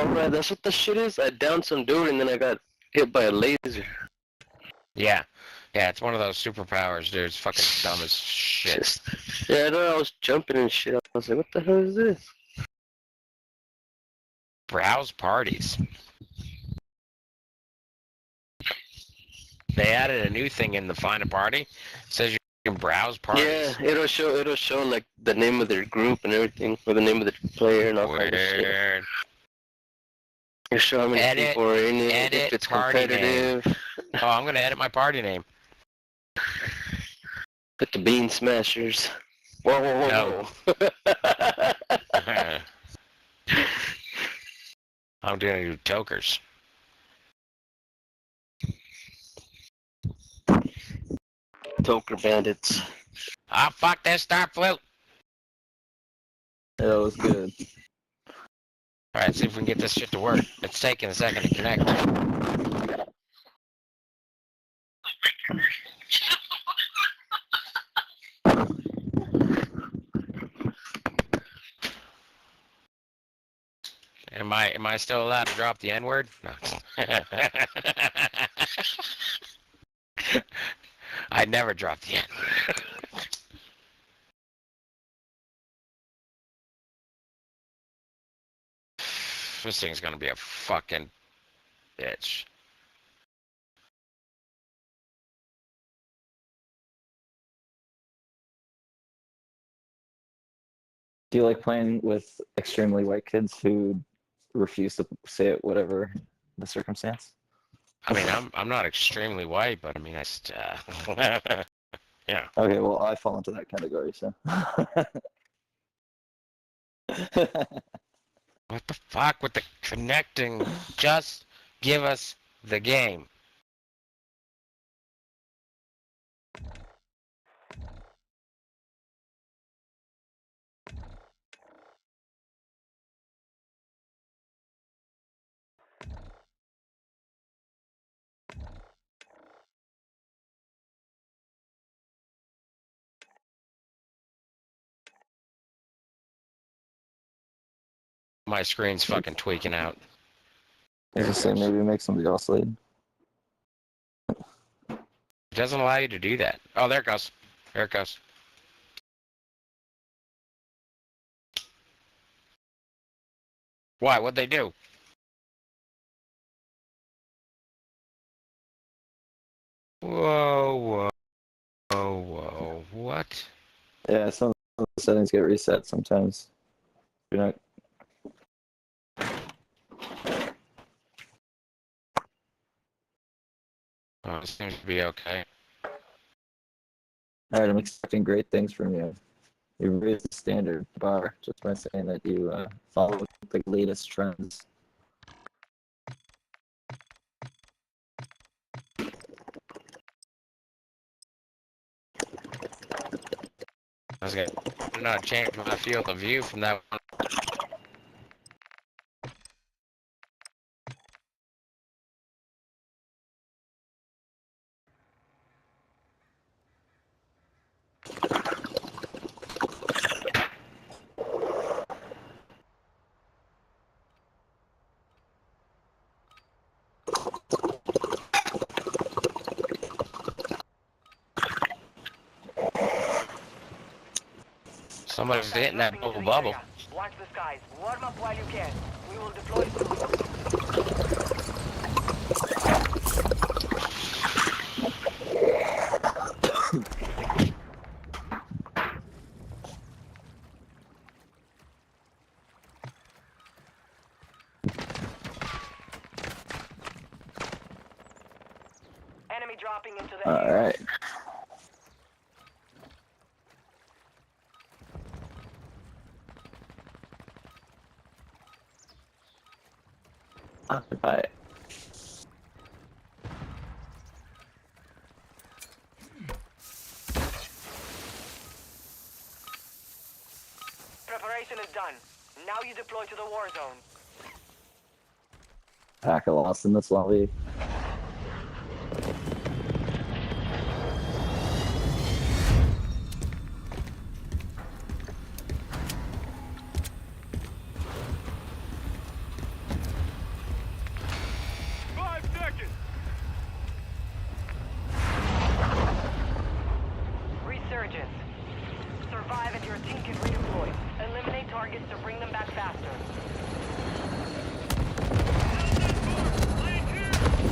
Oh, right, that's what the shit is? I downed some dude and then I got hit by a laser. Yeah. Yeah, it's one of those superpowers, dude. It's fucking dumb as shit. Yeah, I know, I was jumping and shit. I was like, what the hell is this? Browse parties. They added a new thing in the Find a Party. It says you can browse parties. Yeah, it'll show like the name of their group and everything, or the name of the player and all kinds of shit. Weird. It'll show how many people are in it, if it's competitive. Oh, I'm gonna edit my party name. Put the Bean Smashers. Whoa, whoa, whoa, whoa. I'm doing you tokers. Toker bandits. Ah, fuck that star flute. That was good. Alright, see if we can get this shit to work. It's taking a second to connect. Am I still allowed to drop the N-word? No. I'd never drop the N-word. This thing's gonna be a fucking bitch. Do you like playing with extremely white kids who refuse to say it, whatever the circumstance? I mean, I'm not extremely white, but I mean, I just, yeah. Okay, well, I fall into that category, so. What the fuck with the connecting? Just give us the game. My screen's fucking tweaking out. I just say maybe make somebody else lead. It doesn't allow you to do that. Oh, there it goes. There it goes. Why? What'd they do? Whoa, whoa, whoa, whoa. What? Yeah, some of the settings get reset sometimes. You're not. Oh, it seems to be okay. All right, I'm expecting great things from you. You raised the standard bar just by saying that you follow the latest trends. I was gonna not change my field of view from that one. Somebody's hitting that bubble. Watch the skies. Warm up while you can. We will deploy. Enemy dropping into the All right. Occupy it. Preparation is done. Now you deploy to the war zone. Pack a loss in this lobby.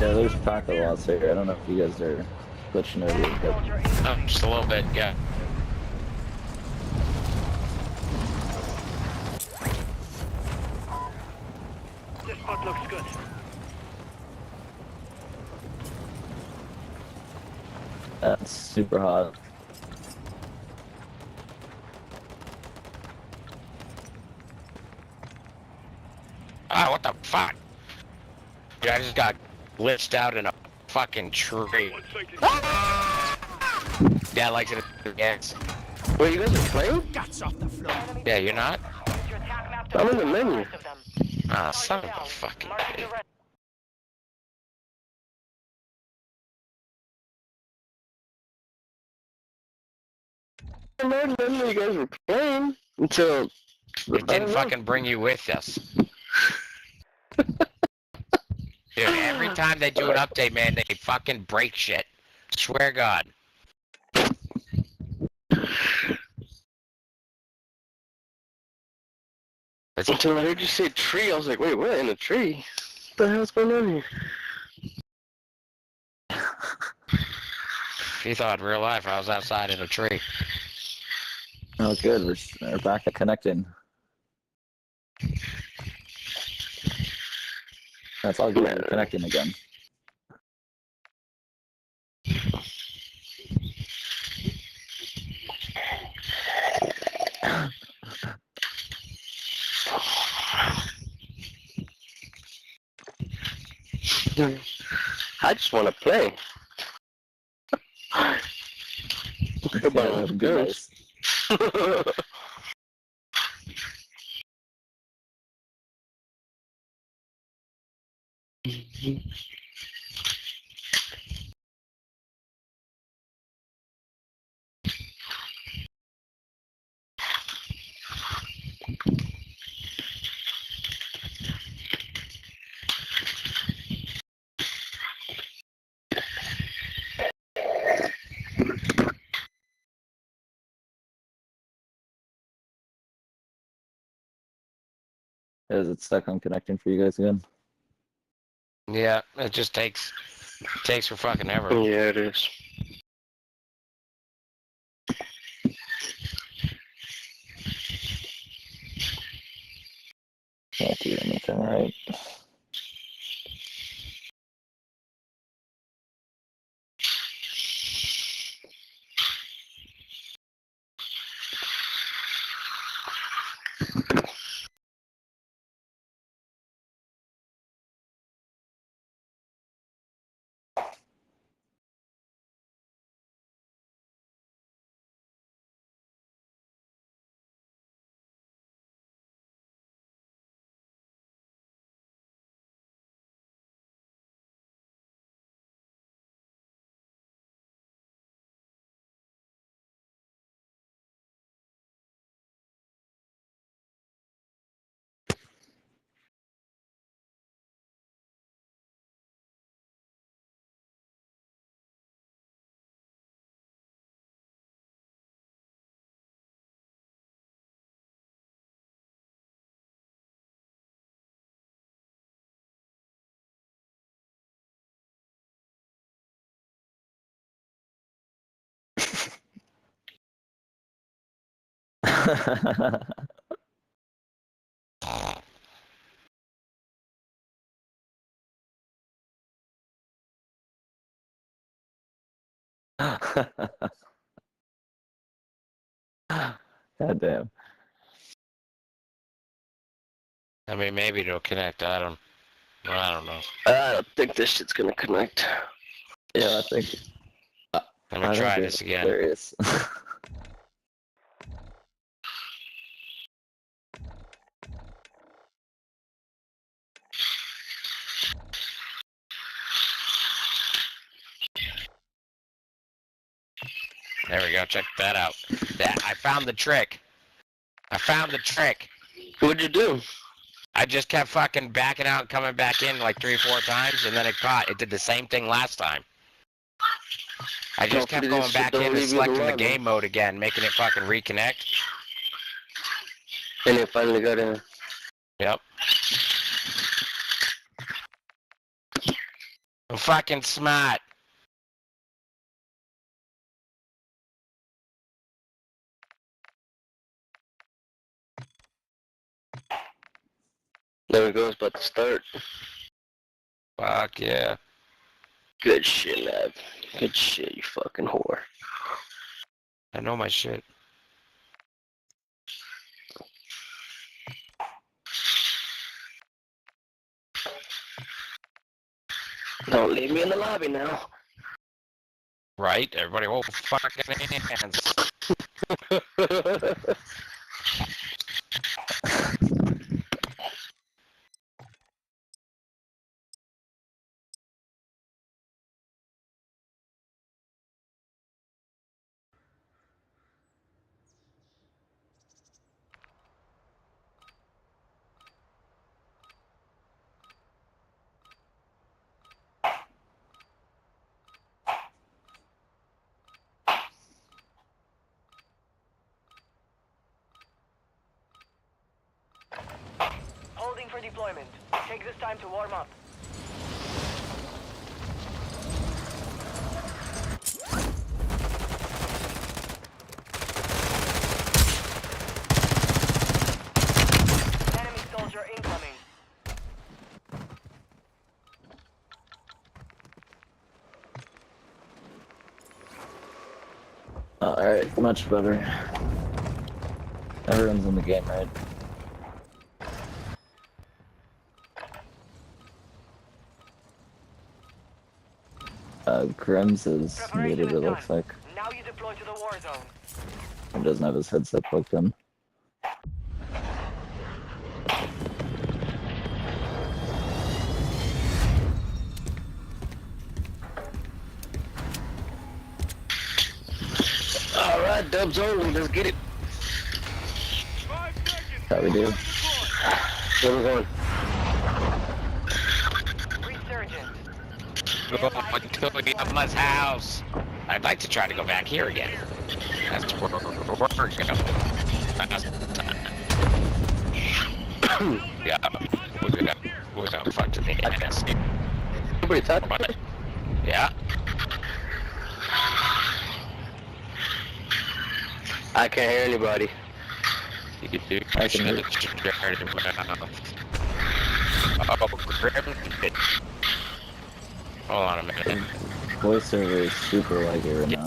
Yeah, there's packet loss here. I don't know if you guys are glitching over, Enemy but soldier Just a little bit, yeah. This spot looks good. that's super hot. Ah, what the fuck? Yeah, I just got glitched out in a fucking tree. Yeah, like it. Yes. Wait, you guys are playing? Enemy Yeah, you're not? Use your attack map to I'm in the mark menu. rest of them. Ah, son of Down. a fucking Marking idiot. the rest. I didn't know you guys were playing until. It didn't fucking bring you with us. Dude, every time they do an update, man, they fucking break shit. Swear God. It's, Until I heard you say tree, I was like, wait, what? In a tree? What the hell's going on here? he thought in real life I was outside in a tree. Oh, good. We're back at connecting. That's all good. We're connecting again. I just want to play. Yeah, that would be nice. Is it stuck on connecting for you guys again? Yeah, it just takes for fucking ever. Yeah, it is. Can't do anything right. God damn. I mean, maybe it'll connect. I don't know. I don't think this shit's gonna connect. Yeah, I think. Let me try this again. Hilarious. There we go. Check that out. Yeah, I found the trick. What'd you do? I just kept fucking backing out and coming back in like 3 or 4 times, and then it caught. It did the same thing last time. I just kept Hopefully going this shit back don't in and leave you selecting the alone. game mode again, making it fucking reconnect. And it finally got in. Yep. I'm fucking smart. There we go. It's about to start. Fuck yeah. Good shit, lad. Good shit, you fucking whore. I know my shit. Don't leave me in the lobby now. Right? Everybody hold fucking hands. Holding for deployment. Take this time to warm up. Enemy soldier incoming. Alright, much better. Everyone's in the game, right? Grims is Preparation muted, is it looks done. like. Now you deploy to the war zone. He doesn't have his headset plugged in. Alright, dubs only. Let's get it. That we do. Where we going? Resurgent. Go to Yama's house. I'd like to try to go back here again. That's where we're going. Yeah, we're gonna fuck to the ass. Somebody talking? Yeah. I can't hear anybody. I can hear. Hold on a minute. Voice server is super laggy right now.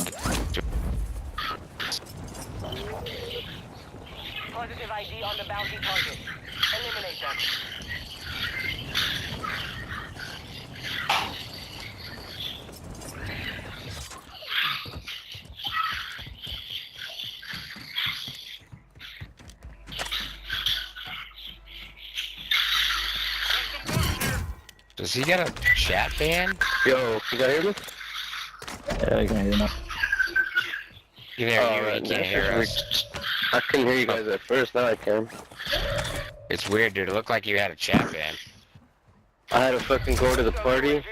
Positive ID on the bounty target. Eliminate them. Does he get a chat ban? Yo, you guys hear me? Yeah, I can hear you now. You hear you, Alright, he can't hear us. I couldn't hear you guys at first, now I can. It's weird, dude. It looked like you had a chat ban. I had to fucking go to the party,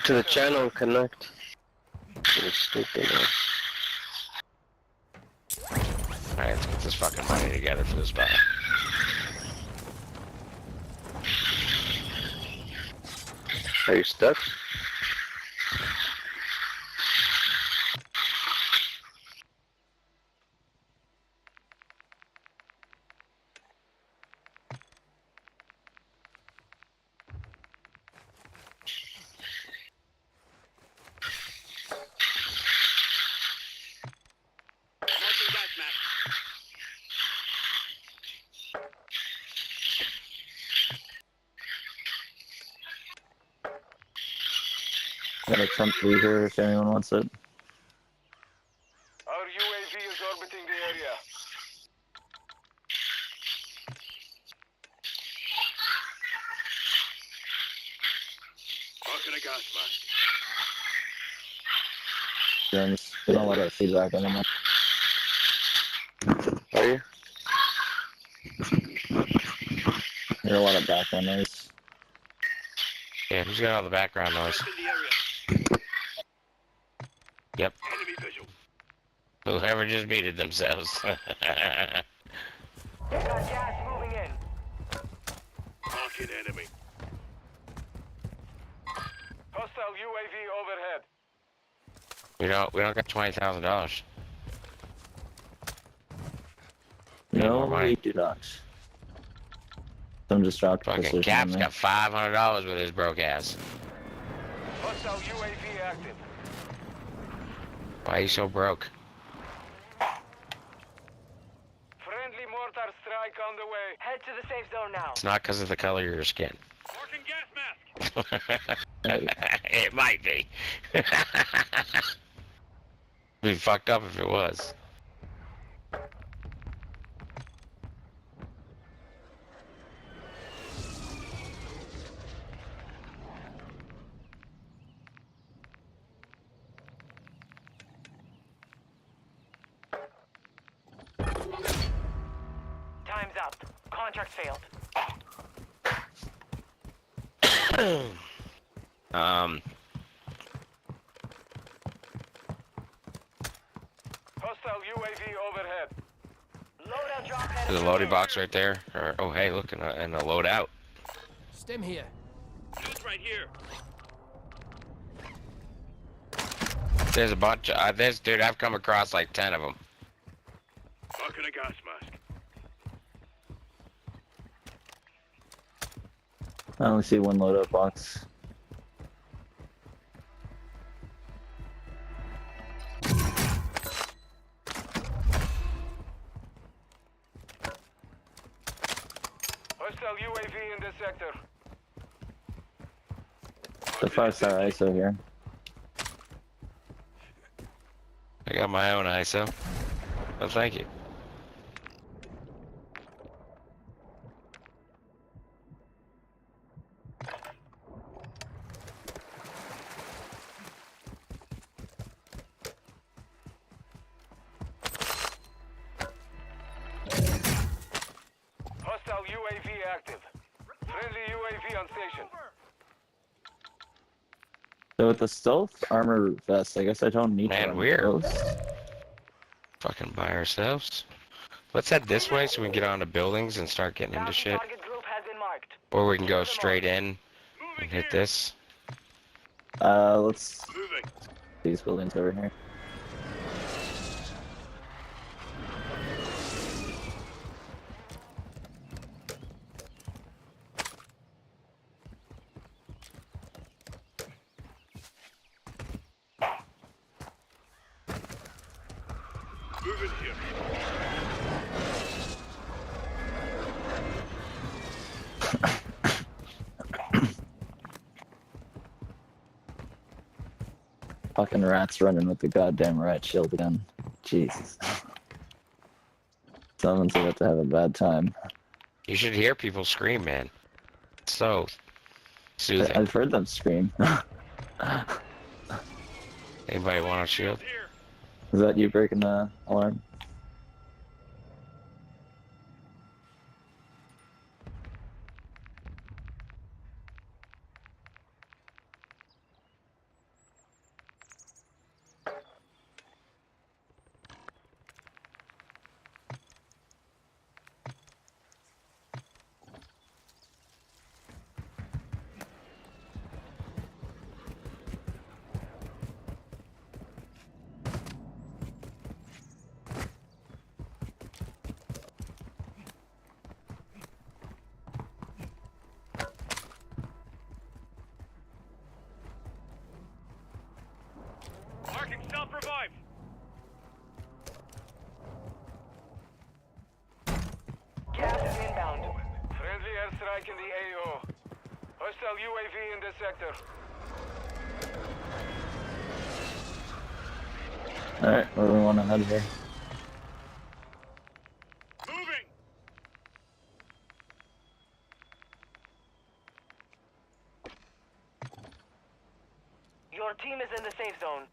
to the channel and connect. It's stupid, man. Alright, let's get this fucking money together for this buy. Are you stuck? Got a Trump V here if anyone wants it. Our UAV is orbiting the area. Marking a gas mask. James, we don't let our feedback anymore. Are you? Hear a lot of background noise. Yeah, who's got all the background noise? In the area. Yep. Enemy visual. Whoever just muted themselves. Got gas moving in. Marking enemy. Hostile UAV overhead. We don't got $20,000. No, more money. we do not. Some just dropped Fucking precision Cap's on got $500 with his broke ass. Hostile UAV active. Why are you so broke? Friendly mortar strike on the way. Head to the safe zone now. It's not because of the color of your skin. Marking gas mask. It might be. Be fucked up if it was. Time's up. Contract failed. Hostile UAV overhead. Loadout drop headed. There's a loading box right there. Or, oh, hey, look, and a loadout. Stem here. Loot right here. There's a bunch of, dude, I've come across like 10 of them. Marking a gas mask. I only see one loadout box. Hostile UAV in this sector. The 5-star ISO here. I got my own ISO. Oh, thank you. Hostile UAV active. Friendly UAV on station. So with the stealth armor vest, I guess I don't need to Man, run we're close. fucking by ourselves. Let's head this way so we can get onto buildings and start getting into Bounty shit. target group has been marked. Or we can go straight in and hit this. Let's Moving. these buildings over here. Moving here. Fucking rats running with the goddamn rat shield again. Jesus. Someone's about to have a bad time. You should hear people scream, man. It's so soothing. I've heard them scream. Anybody want a shield? Here. Is that you breaking the alarm? Marking self-revive. Gas is inbound. Friendly airstrike in the AO. Hostile UAV in this sector. Alright, where do we want to head here? Moving. Your team is in the safe zone.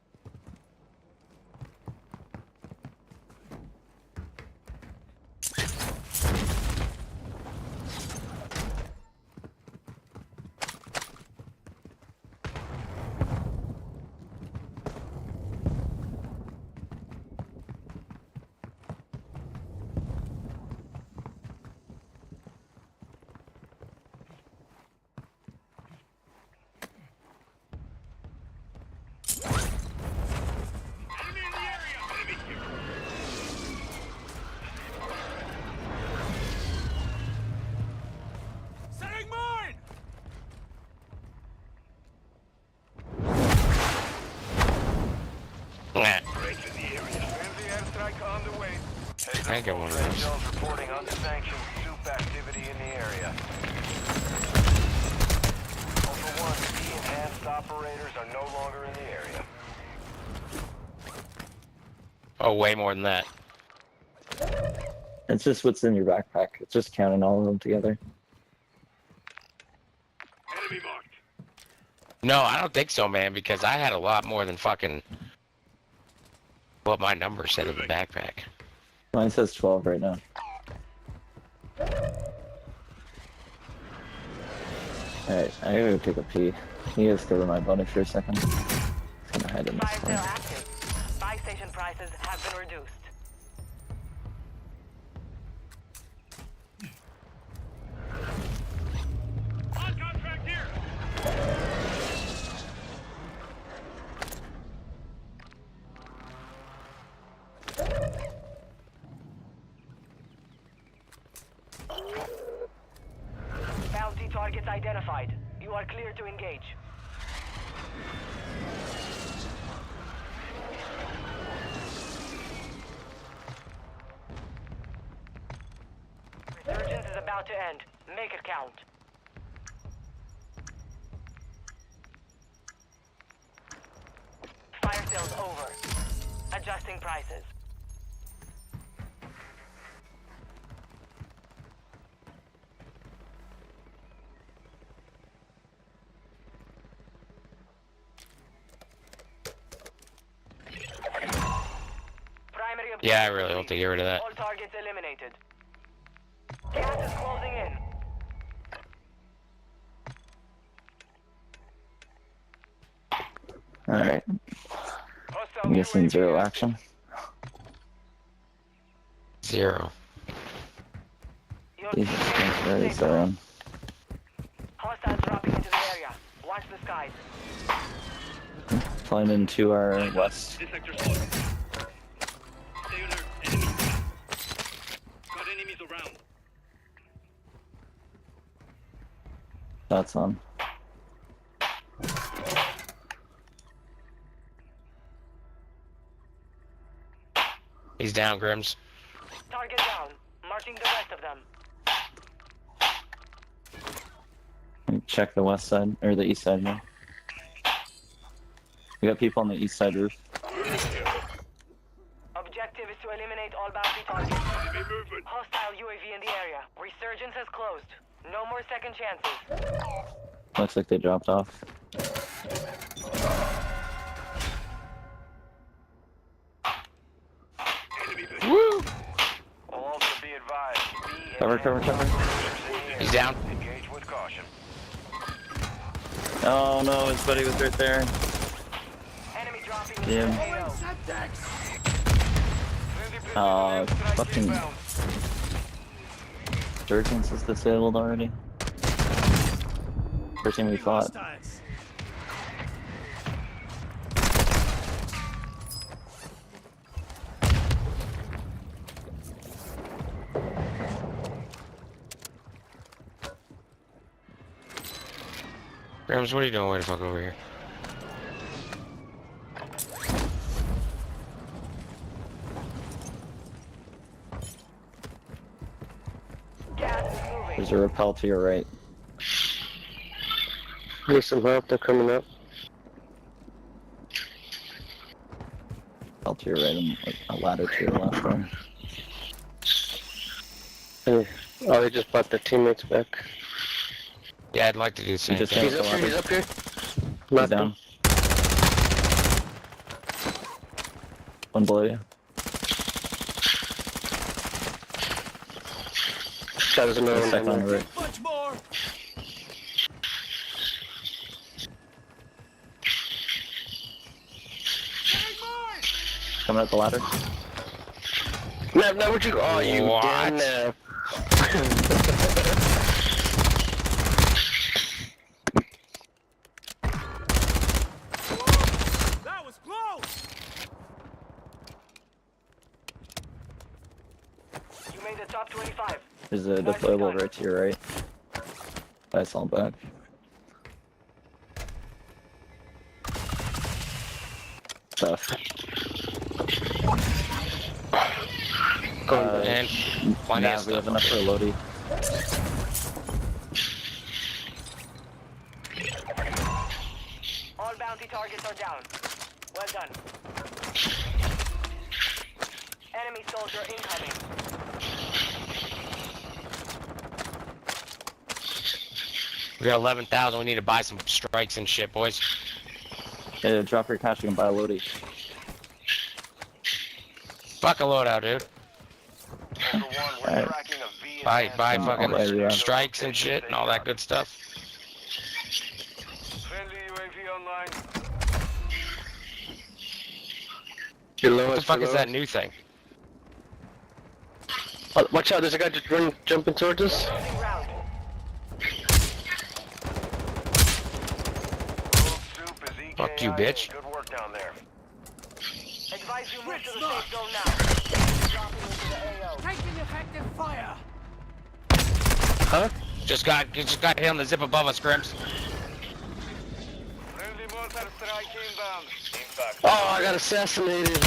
I ain't got one of Trade those. zones reporting unsanctioned soup activity in the area. Ultra One, the enhanced operators are no longer in the area. Oh, way more than that. It's just what's in your backpack. It's just counting all of them together. Enemy marked. No, I don't think so, man, because I had a lot more than fucking what my number said in the backpack. Mine says 12 right now. Alright, I gotta go take a pee. You guys cover my body for a second. Just gonna hide in this Fire corner. sale active. Buy station prices have been reduced. On contract here. Bounty targets identified. You are clear to engage. Resurgence is about to end. Make it count. Fire sales over. Adjusting prices. Primary objective Yeah, I really hope they get rid of that. All targets eliminated. Gas is closing in. Alright, Hostile I'm guessing UAV zero active. action. 0. Your Jesus team Christ, is where is safe that zone. one? Hostiles dropping into the area. Watch the skies. Flying into our west. This sector's closed. Stay alert. Enemies. Got enemies around. That's on. He's down, Grims. Target down. Marking the rest of them. Check the west side, or the east side now. We got people on the east side roof. Objective is to eliminate all bounty targets. Enemy movement. Hostile UAV in the area. Resurgence has closed. No more second chances. Looks like they dropped off. Enemy movement. Woo! Will also be advised. Be Cover, enhanced cover, cover. operators in the area. He's down. Engage with caution. Oh no, his buddy was right there. Enemy dropping into Yeah. the AO. Oh, fucking Inbound. Durkins is disabled already. First time we fought. Grims, what are you doing? Way the fuck over here. Gas is moving. There's a rappel to your right. Need some help, they're coming up. Rappel to your right and like a ladder to your left there. Hey. Oh, they just brought their teammates back. Yeah, I'd like to do the same just thing. He's up here, he's up here. He's Knocked down. him. One below you. That was another Second on one. the right. Coming up the ladder. No, where'd you go? Oh, you What? damn now. That was close. You made the top 25. There's a deployable right to your right. I saw him back. Stuff. Going back. And plenty Nah, of we have stuff. enough for a Lodi. All bounty targets are down. Well done. Enemy soldier incoming. We got 11,000. We need to buy some strikes and shit, boys. Yeah, drop your cash, you can buy a Lodi. Fuck a loadout, dude. Ultra One, we're Alright. tracking a V Buy I'll buy fucking you. strikes and shit and all that good stuff. Friendly UAV online. Below What the us, fuck is below that us. new thing? Oh, watch out, there's a guy just jumping towards us. Closing round. Rogue Soup is EKIA. Fuck you, bitch. Good work down there. Advise you move to the safe zone now. Dropping into the AO. Taking effective fire. Huh? Just got hit on the zip above us, Grims. Friendly mortar strike inbound. Impact. Oh, I got assassinated.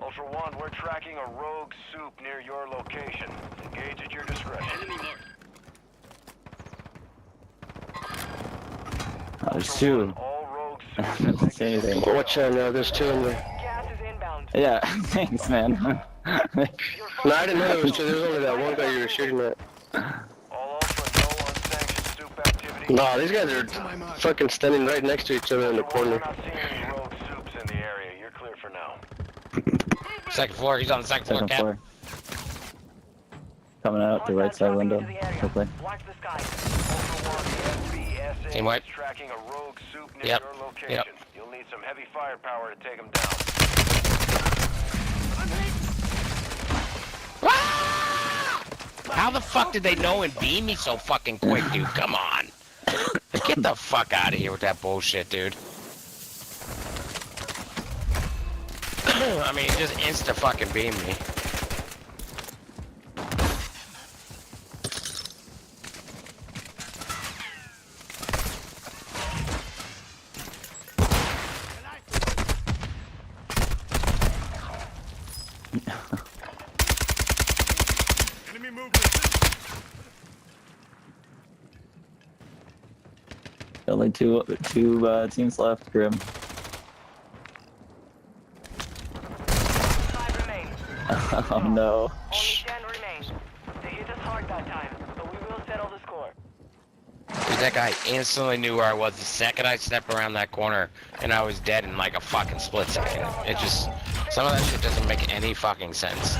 Ultra One, we're tracking a Rogue Soup near your location. Engage at your discretion. Enemy marked. There's two. All Rogue I Soups don't have see anything. Watch out now, there's two in there. Gas is inbound. Yeah, thanks, man. You're No, I didn't know there was two. There was only that one guy you were shooting at. All Ultra, no unsanctioned Soup activity. No, these guys are fucking standing right next to each other in the Ultra One, we're corner. not seeing any Rogue Soups in the area. You're clear for now. Second floor. He's on the second floor, Second Cap. floor. Coming out the right side window. Quickly. Watch the sky. Ultra One, the SBSA Team white. is tracking a Rogue Soup near Yep, your location. yep. You'll need some heavy firepower to take them down. How the fuck did they know and beam me so fucking quick, dude? Come on. Get the fuck out of here with that bullshit, dude. I mean, just insta fucking beam me. Enemy movement. Only two teams left, Grim. 5 remain. Oh no. Only 10 remain. They hit us hard that time, but we will settle the score. Dude, that guy instantly knew where I was the second I stepped around that corner, and I was dead in like a fucking split second. It just, some of that shit doesn't make any fucking sense.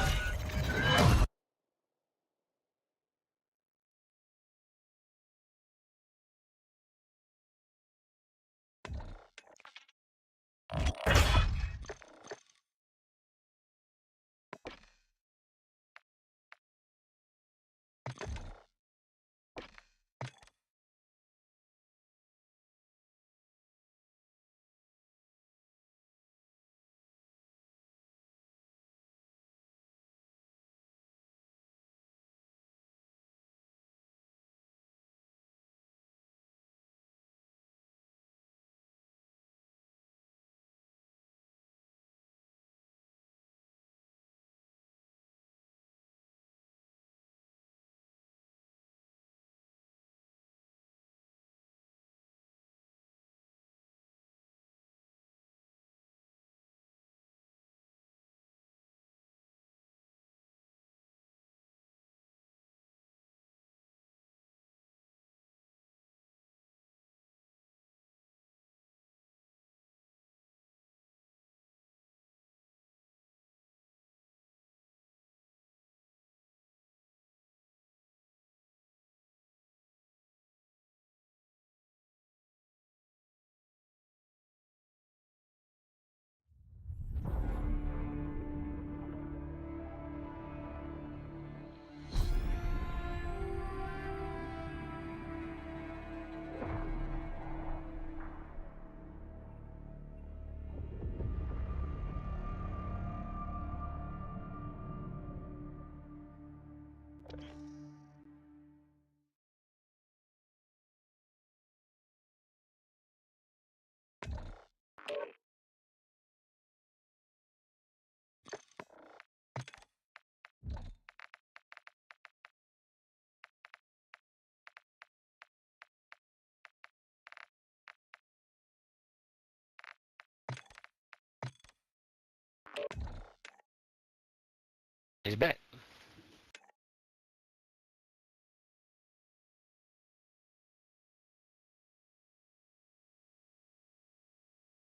He's back.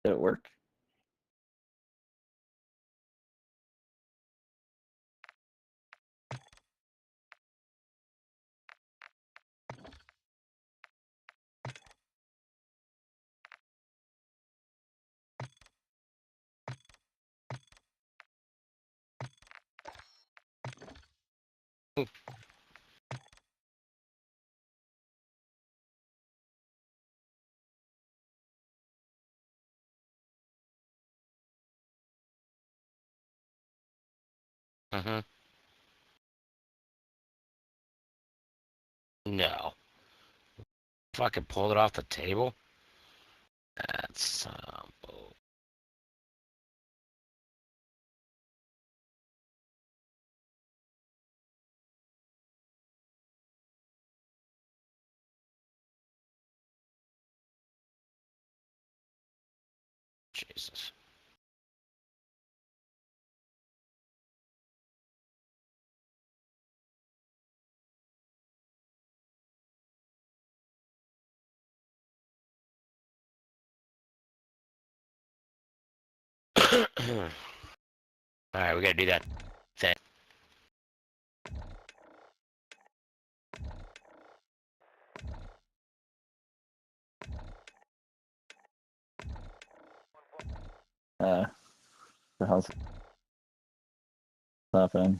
Did it work? Mm-hmm. No. Fucking pulled it off the table? That's, oh, Jesus. Alright, we gotta do that thing. The hell's happening?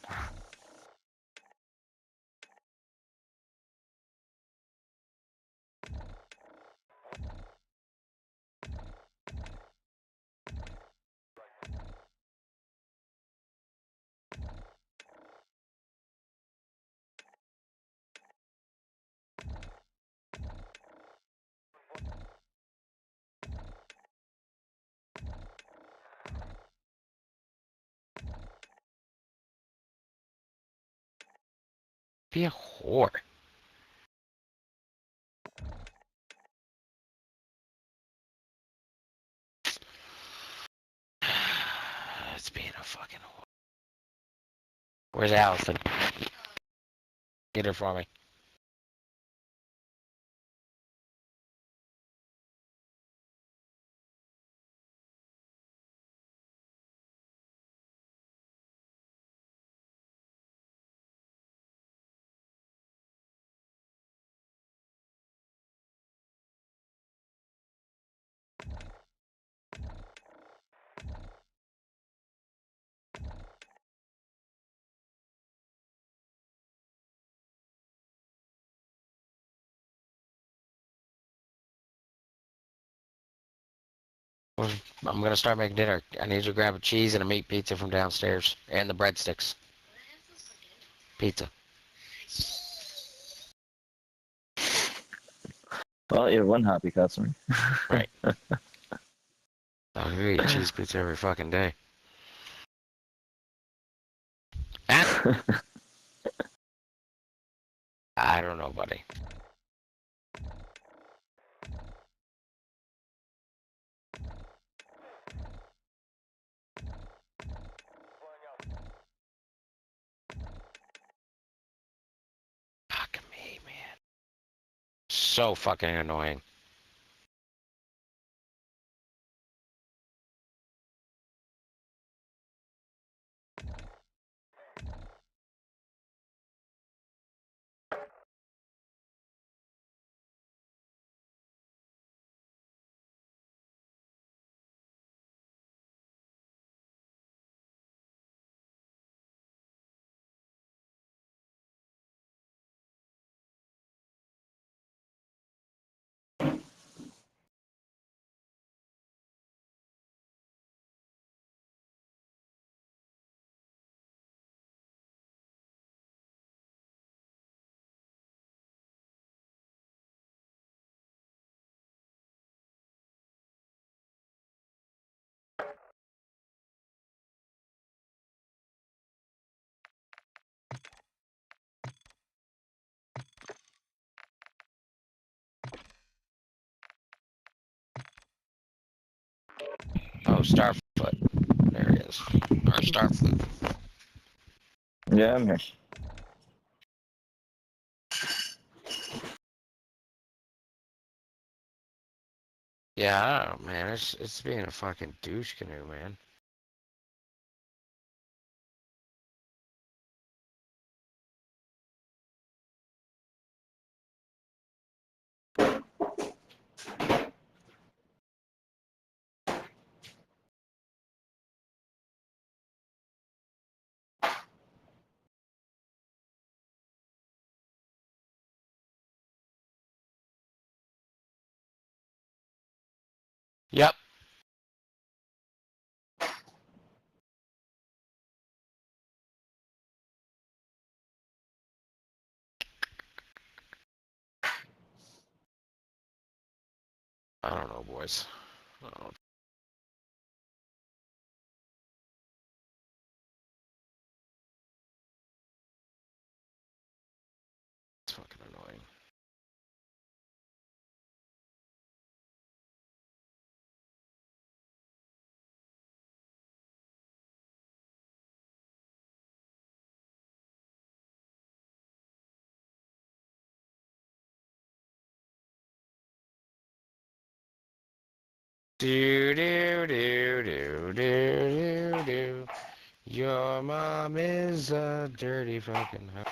Be a whore. It's being a fucking whore. Where's Allison? Get her for me. I'm gonna start making dinner. I need you to grab a cheese and a meat pizza from downstairs. And the breadsticks. Pizza. Well, you're one happy customer. Right. I'm gonna eat cheese pizza every fucking day. Ah, I don't know, buddy. Fuck me, man. So fucking annoying. Oh, Starfoot. There he is. Or Starfoot. Yeah, I'm here. Yeah, I don't know, man. It's being a fucking douche canoe, man. Yep. I don't know, boys. I don't know. It's fucking annoying. Do do do do do do do. Your mom is a dirty fucking hoe.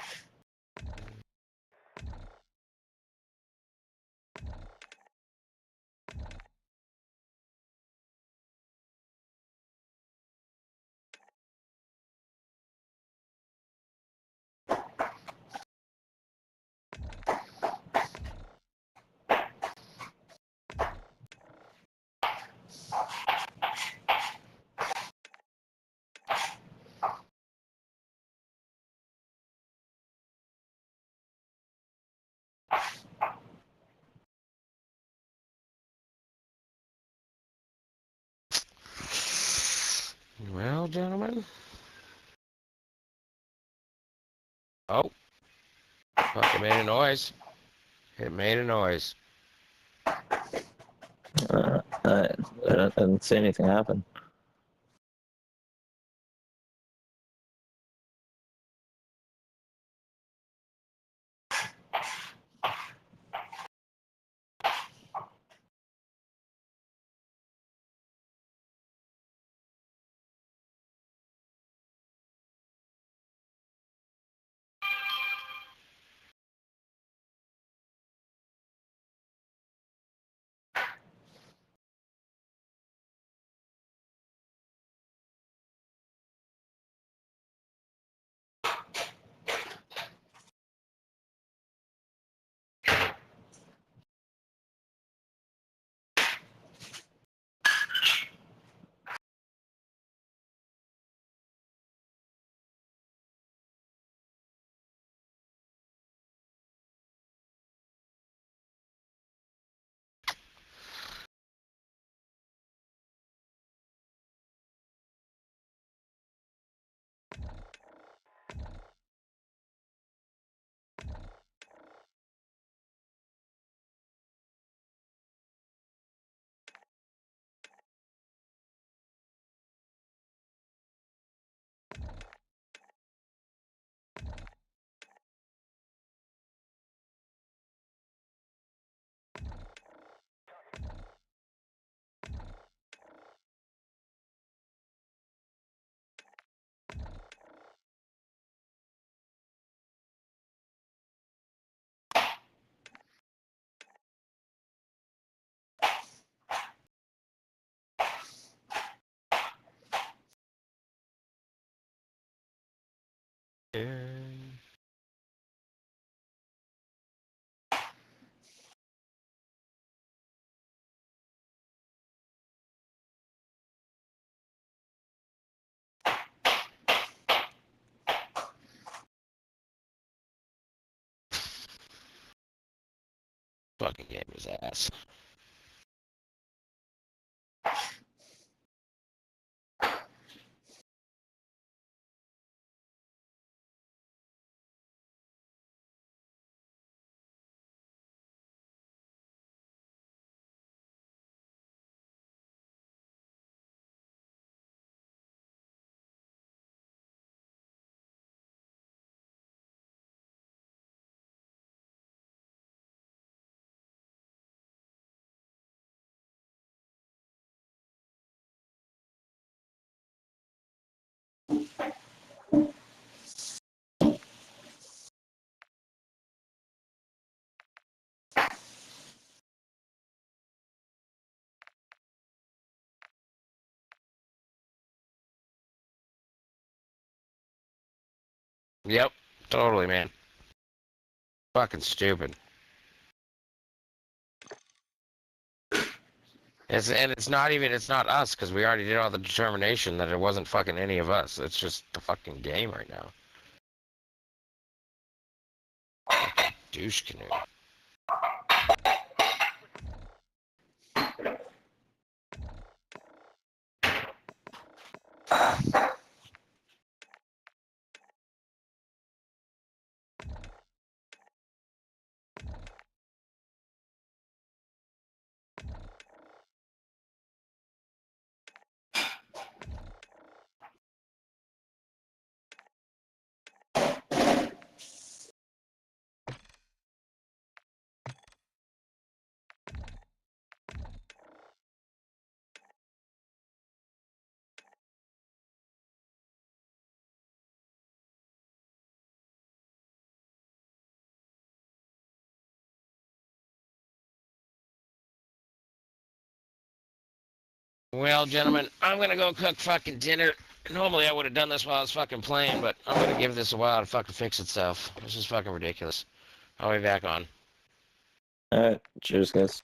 Well, gentlemen. Oh, fuck! It made a noise. It made a noise. I didn't see anything happen. Yeah. Fucking game his ass. Yep, totally, man. Fucking stupid. It's not even, it's not us, because we already did all the determination that it wasn't fucking any of us. It's just the fucking game right now. Douche canoe. Well, gentlemen, I'm gonna go cook fucking dinner. Normally I would have done this while I was fucking playing, but I'm gonna give this a while to fucking fix itself. This is fucking ridiculous. I'll be back on. Alright, cheers, guys.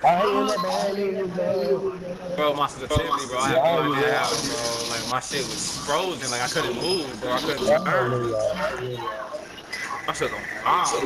Bro, my sensitivity, bro. I have no idea how, bro. Like my shit was frozen. Like I couldn't move, bro. I couldn't turn. My shit on fire.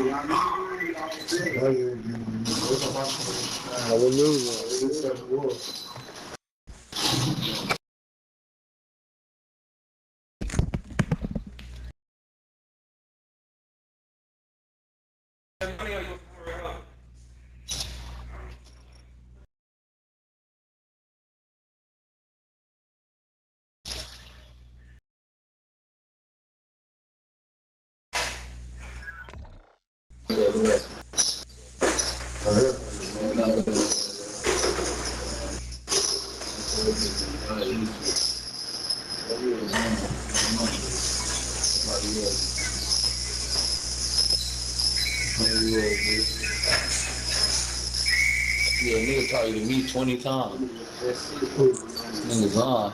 Yeah, nigga taught you to meet 20 times. Niggas lying.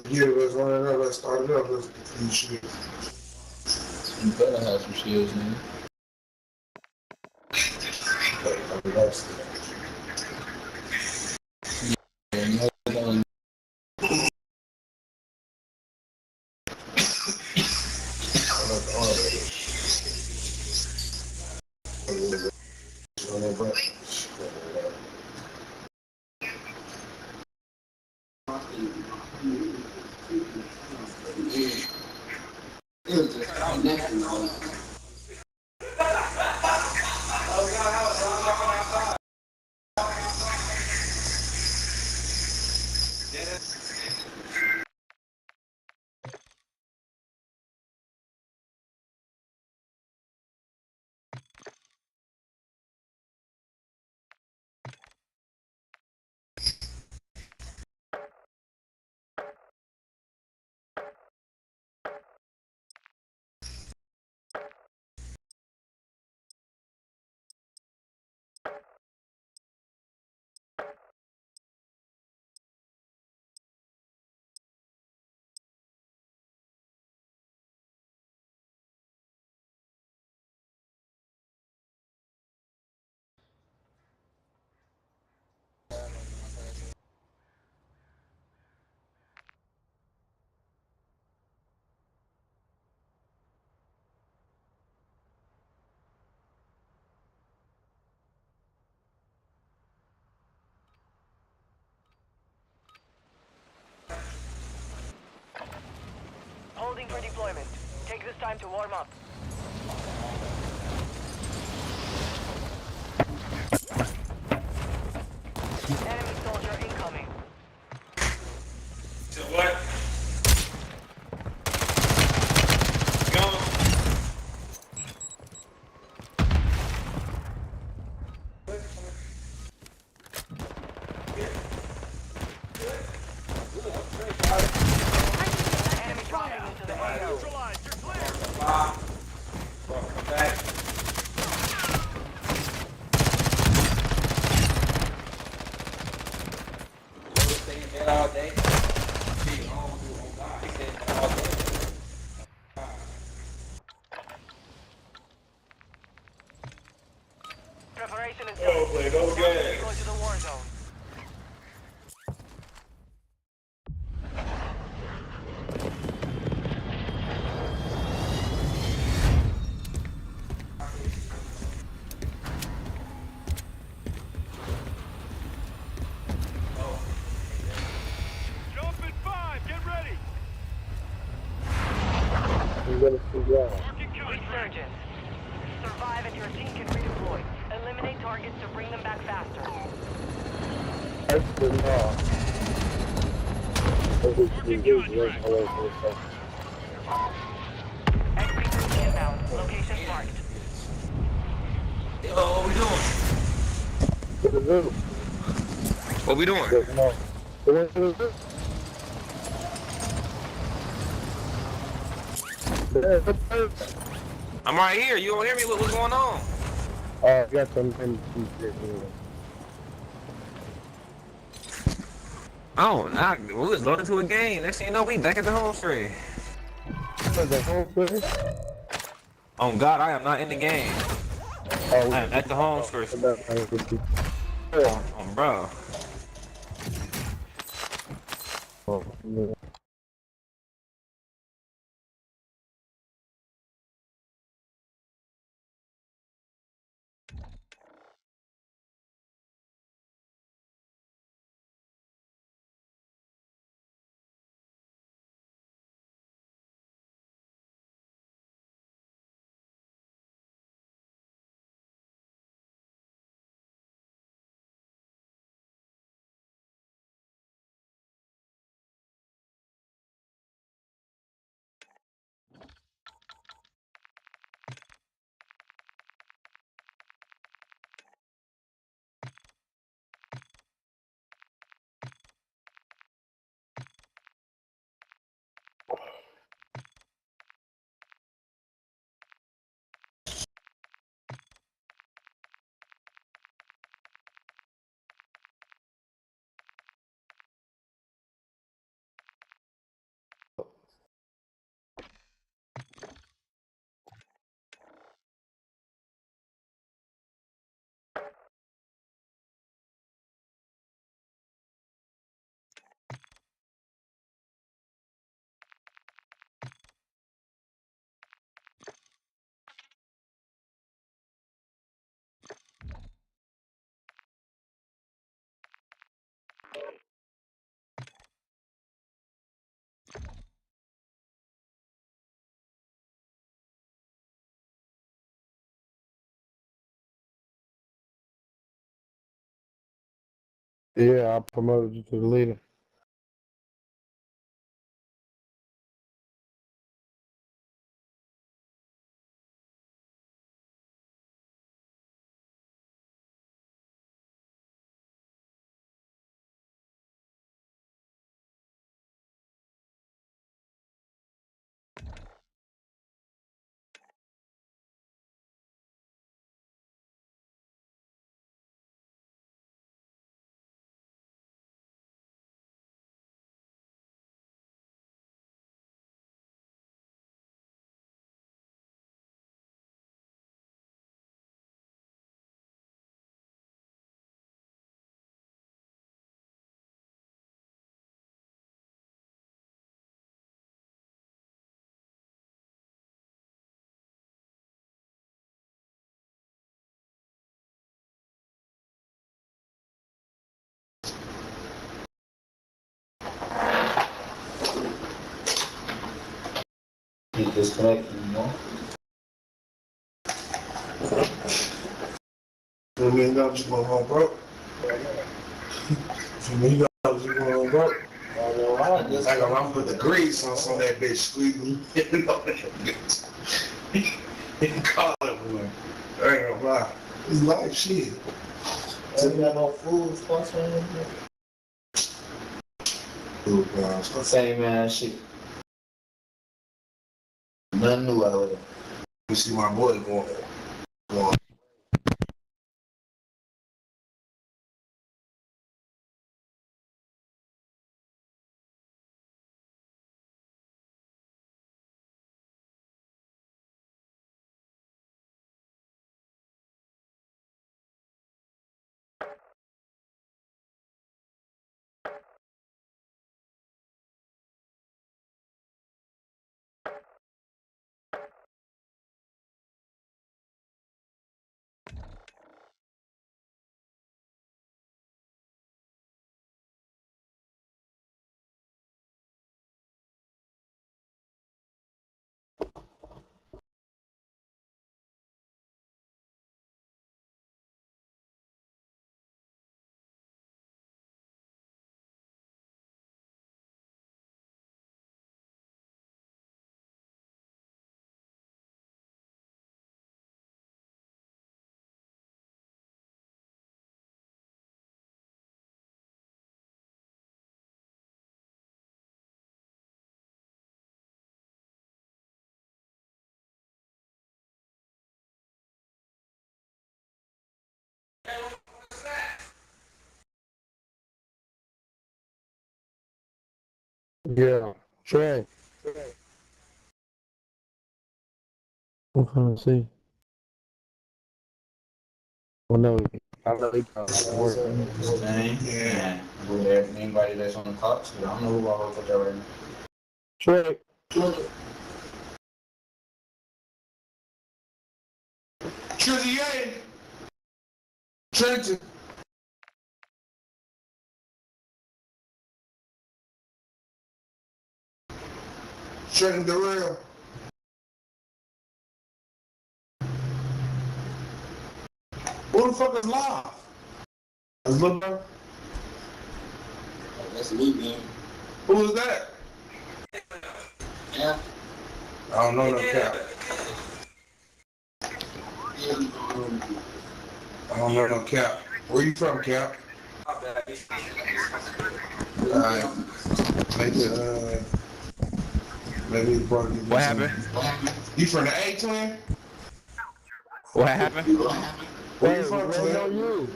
Yeah, let's run it up. Let's start it up. Let's do some shit. You better have some shields, nigga. Yeah, you know what I'm Holding for deployment. Take this time to warm up. Enemy soldier incoming. What? Go. Enemy dropping into the AO. Come back. All day. Preparation is Go, done. play, go Now again. go to the war zone. Jump in 5. Get ready. Marking contract. Resurgence. Survive and your team can redeploy. Eliminate targets to bring them back faster. Marking contract. XP3 inbound. Location marked. Yo, what we doing? What we doing? I'm right here. You don't hear me? What's going on? Oh, nah, we was loaded to a game. Next thing you know, we back at the home straight. Oh God, I am not in the game. Oh, At the home first. yeah. Bro. Oh, yeah, I promoted you to the leader. He disconnected, you know? For me, you just going home broke. For me, you just going home broke. I got I'm put the grease on some of that bitch squeezing. You know that bitch. He call it one. I ain't gonna lie. It's life shit. So you got no food sponsoring? Oh, gosh. Same ass shit. Nothing new out of it. You see my boy going. Yeah. Trey. I'm trying to see. Well, no, I know he probably at work. Yeah. Anybody that's on the clock, so I don't know who I work with that right now. Trey. Trizzy A. Trenton. Trenton Darrell. Who the fuck is live? That's Lil Bro? That's me, man. Who is that? Yeah. I don't know no cap. I don't know no cap. Where you from, Cap? Alright. Maybe the brother. What happened? You from the A twin? What happened? Where you from, Where know twin? you?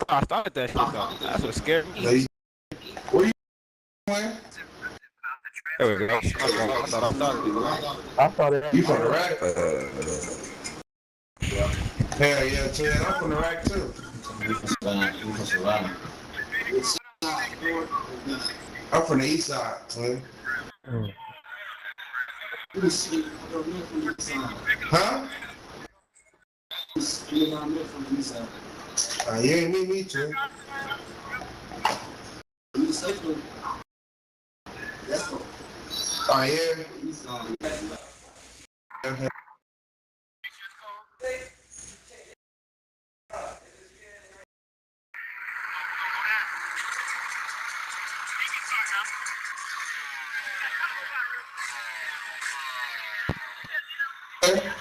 I started that shit though. That's what scared me. Where you twin? There we go. I thought I started it. I thought it. You from the rack? Hell yeah, twin. I'm from the rack too. You from Savannah. I'm from the east side, twin. Huh? You ain't meet me, twin. Oh yeah.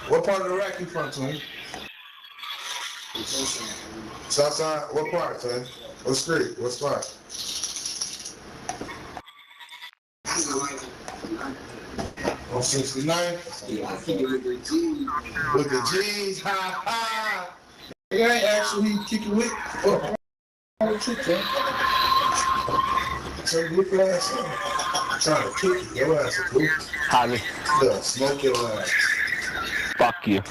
What part of the rack you from, twin? Southside? What part, twin? What street? What spot? On 69? With the G's, ha ha! I ain't actually kicking with. So look at that. I'm trying to kick your ass, dude. Javi. Yeah, smoke your ass. Fuck you.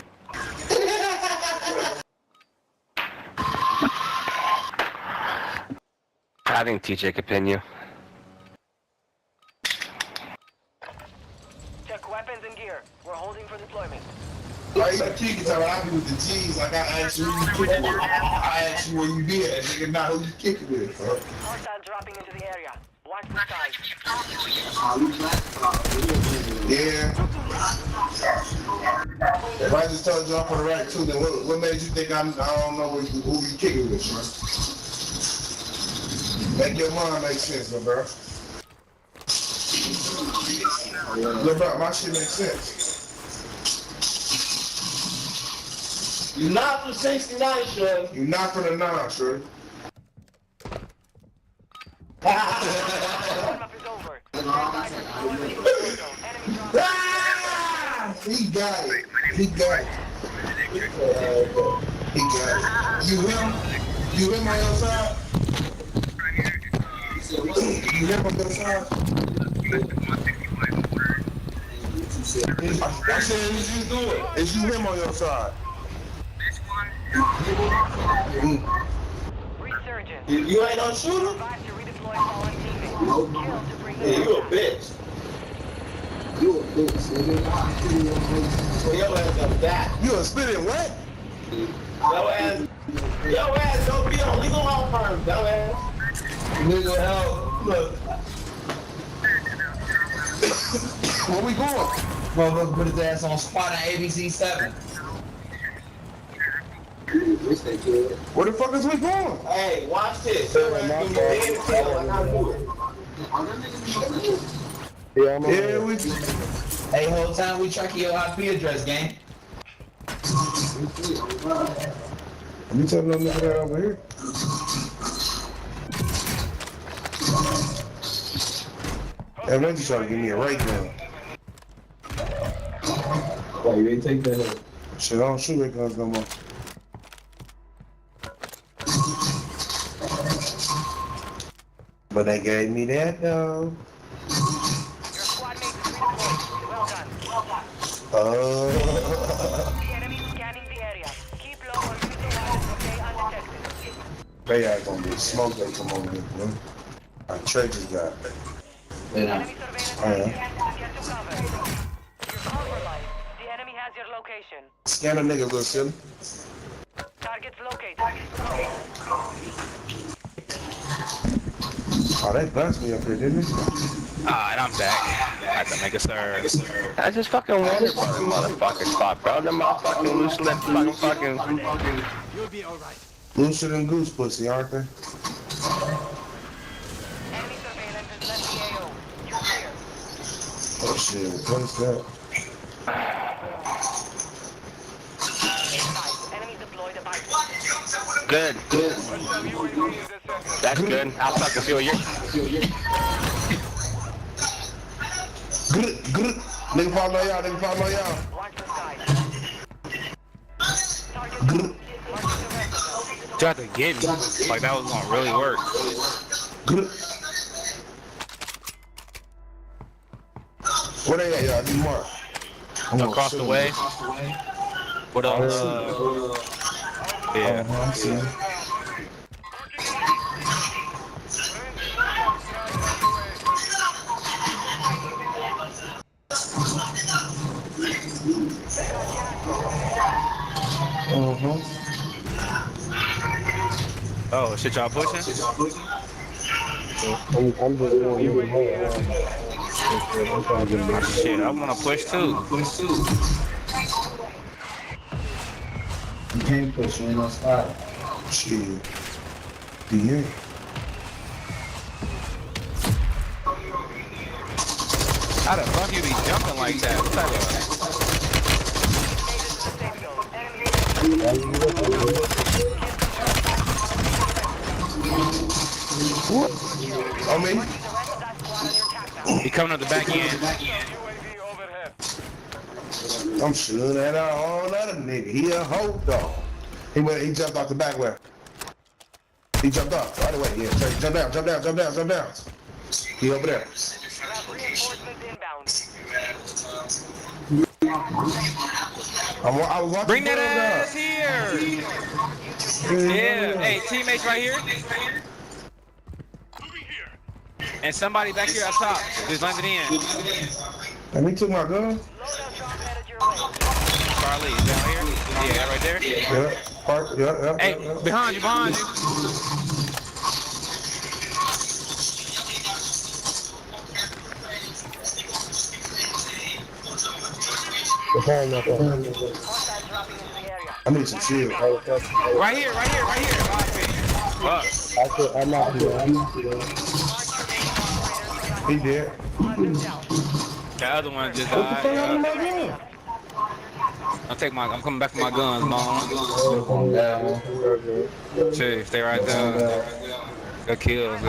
I think TJ could pin you. Check weapons and gear. We're holding for deployment. Like, you kicking time I be with the G's, like I asked you who you kicking with. I asked you where you be at, nigga, not who you kicking with, bro. Hostile dropping into the area. Watch the skies. Yeah. If I just told you I'm on the right too, then what made you think I don't know who you kicking with, man? Make your mind make sense, little bro. Little bro, my shit makes sense. You're not from 69, Shorty. You're not from the 9, Shorty. Warm-up is over. Ah! He got it. He got it. He got it. You him on your side? You him on your side? I said, what you doing? Is you him on your side? Resurgence. You ain't no shooter? Advise to redeploy fallen teammates. Kill to bring them Yeah, you a back. bitch. You a bitch, nigga. So your ass gonna die. You a spitting what? Your ass don't be on legal law firm, your ass. Nigga, hell, look. Where we going? Motherfucker put his ass on spot at ABC 7. Where the fuck is we going? Hey, watch this. Your ass gonna be dead as hell like I do it. Yeah, I'm Yeah, we. Hey, whole time we tracking your IP address, gang. You telling them nigga that over here? Hey, man, you trying to give me a right gun. Why you ain't take that? Shit, I don't shoot ray guns no more. But they gave me that though. Your squad mates is redeployed. Well done. Oh. The enemy is scanning the area. Keep low and use the They ain't gonna be smoke. They come over here, bro. Trey just got. Yeah. Enemy surveillance Oh, yeah. get to cover. You're compromised. The enemy has your location. Scan a nigga, little silly. Targets located. Oh, they bounced me up here, didn't they? Alright, I'm back. I have to make a serve. I just fucking wonder for the motherfucking spot, bro. The motherfucking loose lip fucking. Looser than goose pussy, aren't they? Enemy surveillance has left the AO. You're clear. Oh shit, what's that? Enemy deployed a bike. Good. That's good. I'll fucking see what you're. Good. Nigga follow y'all, nigga follow y'all. Watch the side. Target Good. marking the rest of them. Tried to get me. Like that was gonna really work. Good. Where they at, y'all? Need more. Across the way. What up? Yeah. I'm seeing. Oh, shit, y'all pushing? I'm just doing you more. I'm trying to get Oh, shit, I wanna push too. You can't push, you ain't no spot. Shit. Yeah. How the fuck you be jumping like that? What type of... I mean, He coming up the back end. I'm shooting at a whole other nigga. He a hoe dog. He jumped off the back way. He jumped off right away. Yeah, Trey, jump down. He over there. Reinforcements inbound. I was watching. Bring that the ass here! Yeah, hey, teammates right here. And somebody back here up top. Just landed in. And he took my gun. Loadout drop headed your way. Charlie, is down here? Yeah, right there. Yeah, park. Yeah. Hey, yeah. behind you. Hostiles dropping into the area. I need some shield. Right here. Fuck. I'm not here. He did. The other one just What the fuck happened died. to my gun? I'm coming back for my guns, mom. Shit, stay right there. Good kills.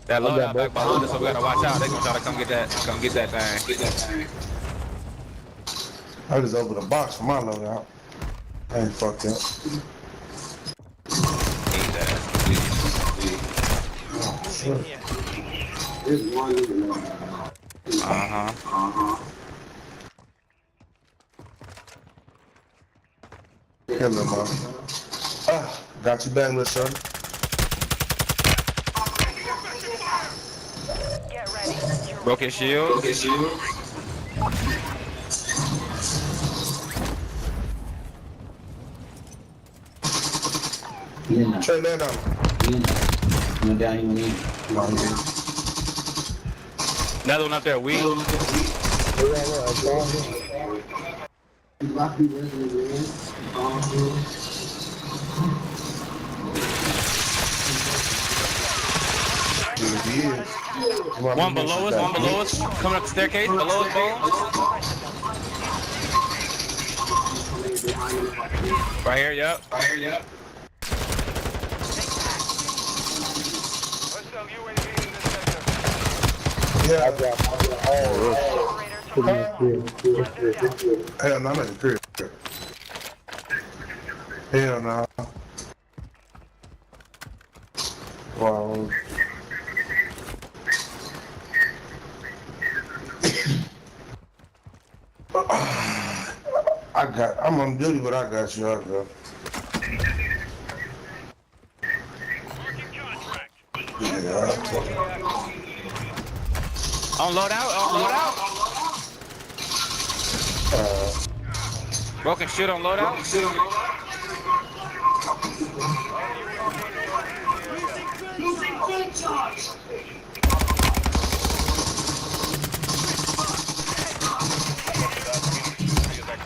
That loadout back behind us, so we gotta watch out. They gonna try to come get that thing. I just opened a box for my loadout. I ain't fucked up. Here, little mama. Got you back, little shorty. Get ready. Broke his shield. Trey, land on me. Another one up there, we. One below us, coming up the staircase, below us, Right here, yep. Yeah. Operators, Hell no, I'm at the crib. Hell no. Wow. I'm on duty, but I got you. I got. On loadout. On loadout. Broken shit on loadout.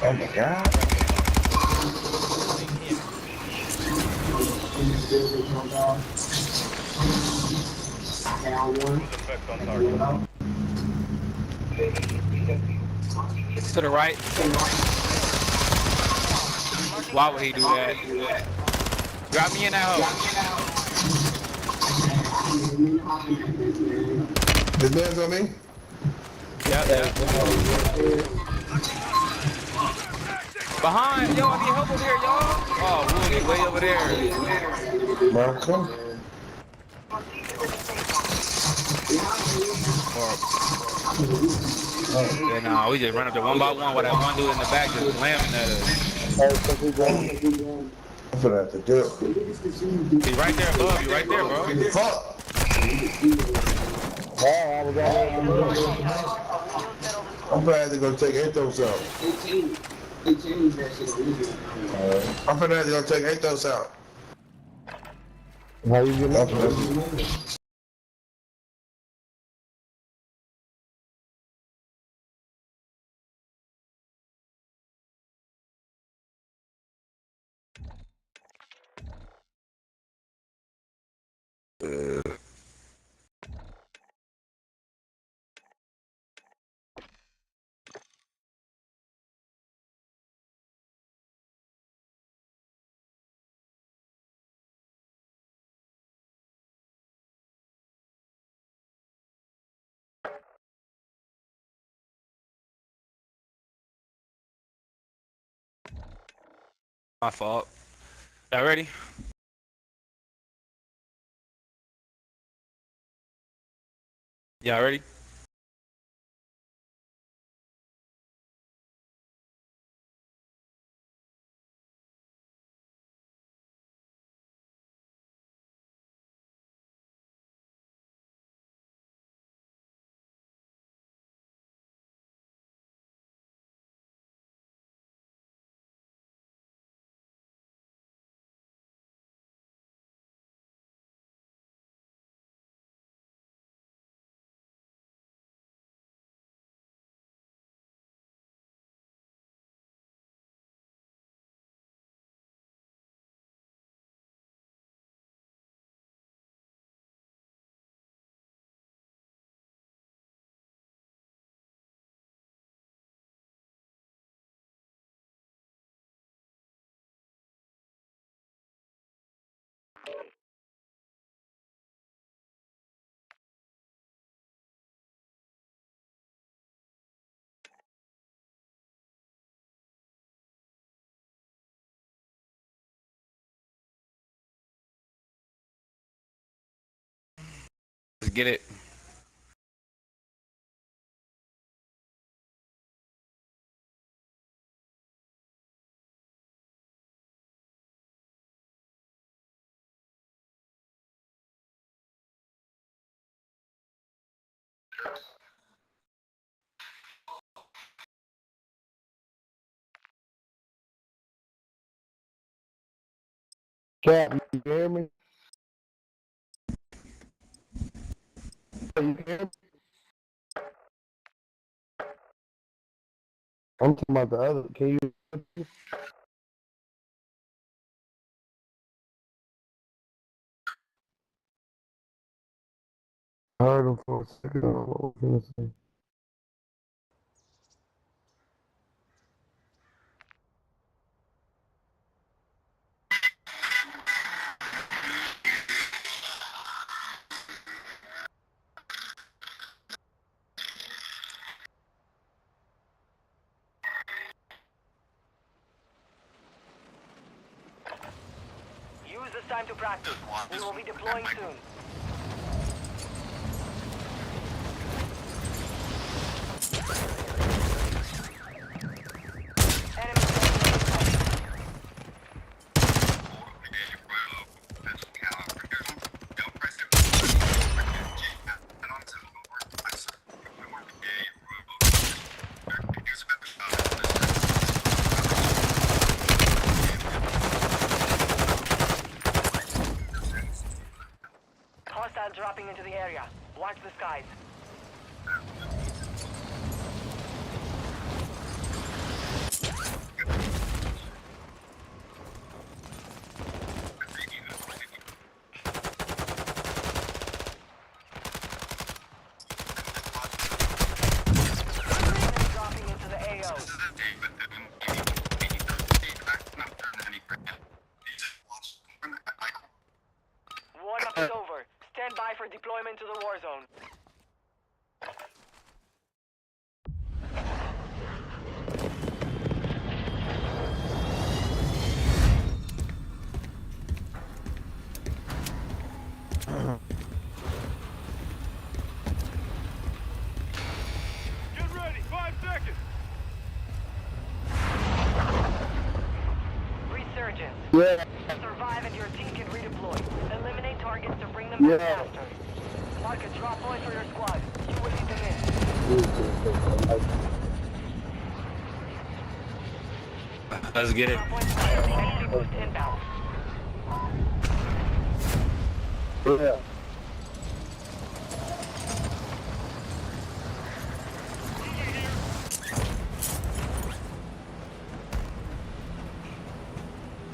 Oh my god. Down one. To the right. Why would he do that? Drop me in that hole. This man's on me? Yep. Behind, yo, I need help over here, y'all. Oh, Woody, way over there. Marco? Yeah, nah, we just run up there one by one with that one dude in the back just slamming at us. I'm gonna have to do it. He's right there above you, right there, bro. Fuck! I'm gonna have to go take Athos out. They changed that shit. I'm gonna have to go take Athos out. How you getting up? My fault. Y'all ready? Y'all ready? Let's get it. Cap, you hear me? You hear me? I'm talking about the other. Can you? I heard him for a second. What was I gonna say? Use this time to practice. We will be deploying soon. area. Watch the skies. Dropping into the AO. Warm up is over. Stand by for deployment to the war zone. Get ready, 5 seconds. Resurgence. Yeah. Survive and your team can redeploy. Eliminate targets to bring them back Yeah. faster. Mark a drop point for your squad. You will lead them in. Let's get it. Drop point fire. XP boost inbound. Yeah.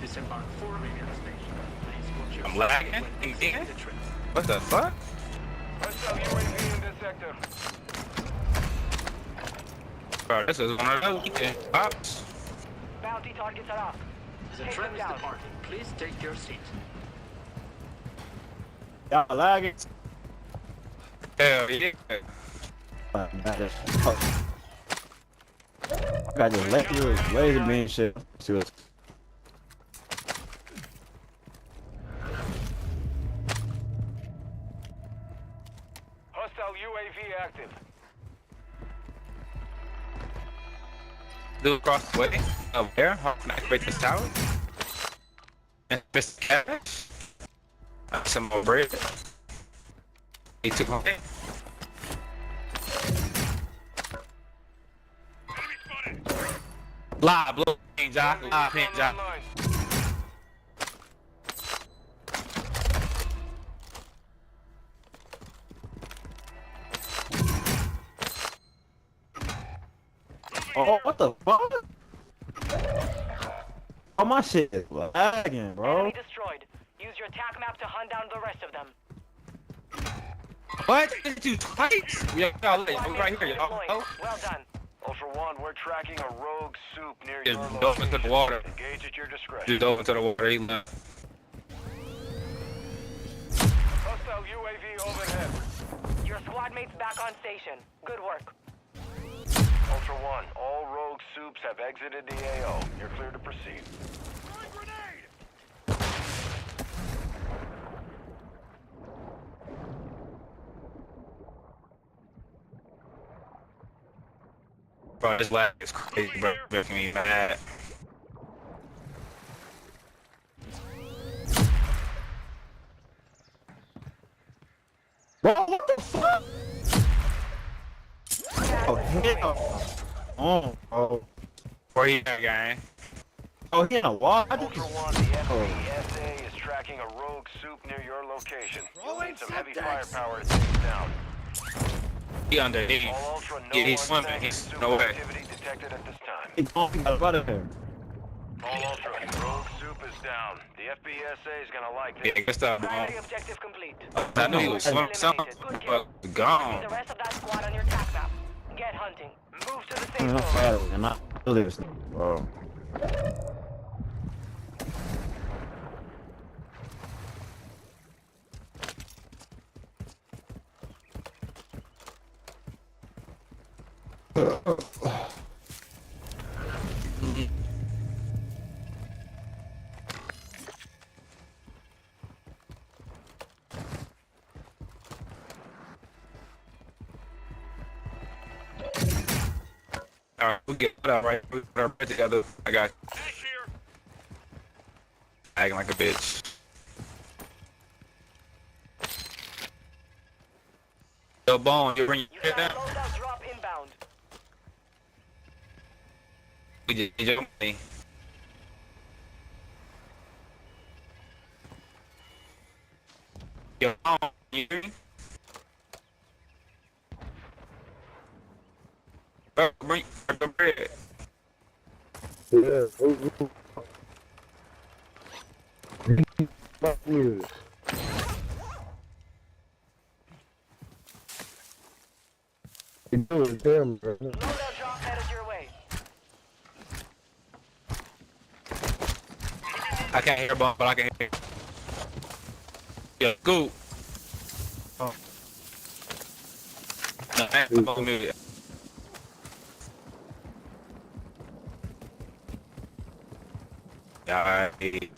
Disembark 4 radio station. Please put your I'm lagging again? What the fuck? Hostile UAV in this sector. Bro, this is one of those weekend pops. Bounty targets are up. The Take train them is down. departing. Please take your seat. Y'all lagging. Hell yeah. I got this laser beam shit. See what's Hostile UAV active. Dude across the way. Over there. How can I activate this tower? And this cabbage. Some more bread. He took my head. Live, blue pin, Jock. Live pin, Jock. Oh, what the fuck? Oh, my shit is lagging, bro. Enemy destroyed. Use your attack map to hunt down the rest of them. What? Did you twice? Yeah, y'all, I'm right here, y'all. Oh. Well done. Ultra One, we're tracking a rogue soup near Just your dove location. into the water. Engage at your discretion. Just dove into the water. He left. Hostile UAV overhead. Your squad mates back on station. Good work. Ultra One, all rogue soups have exited the AO. You're clear to proceed. Bro, this lag is crazy, bro. Making me mad. Bro, what the fuck? Oh, hell. Oh. Where you at, gang? Oh, he in a wall? I Ultra just... One, the FBSA is tracking a rogue soup near your location. You'll need some heavy firepower to take it down. He underneath. All Ultra, no Yeah, he's swimming. unsanctioned He's soup no way. activity detected at this time. He got out of here. All Ultra, rogue soup is down. The FBSA is gonna like Yeah, this. good stuff, bro. Primary objective complete. I knew he was swimming something, but See gone. the rest of that squad on your attack map. Get hunting. Move to the safe I'm zone. fighting, and I feel this. Bro. Alright, we get it out right. We put our bed together. I got acting like a bitch. Yo, Bone, you bring your You head got down? a loadout drop inbound. We just need your money. Yo, Bone, you hear me? Bring the bread. Yeah. Fuck you. You do it, damn, bro. Loadout drop headed your way. I can't hear bomb, but I can hear. Yeah, go. Oh. No, I'm on mute. Alright.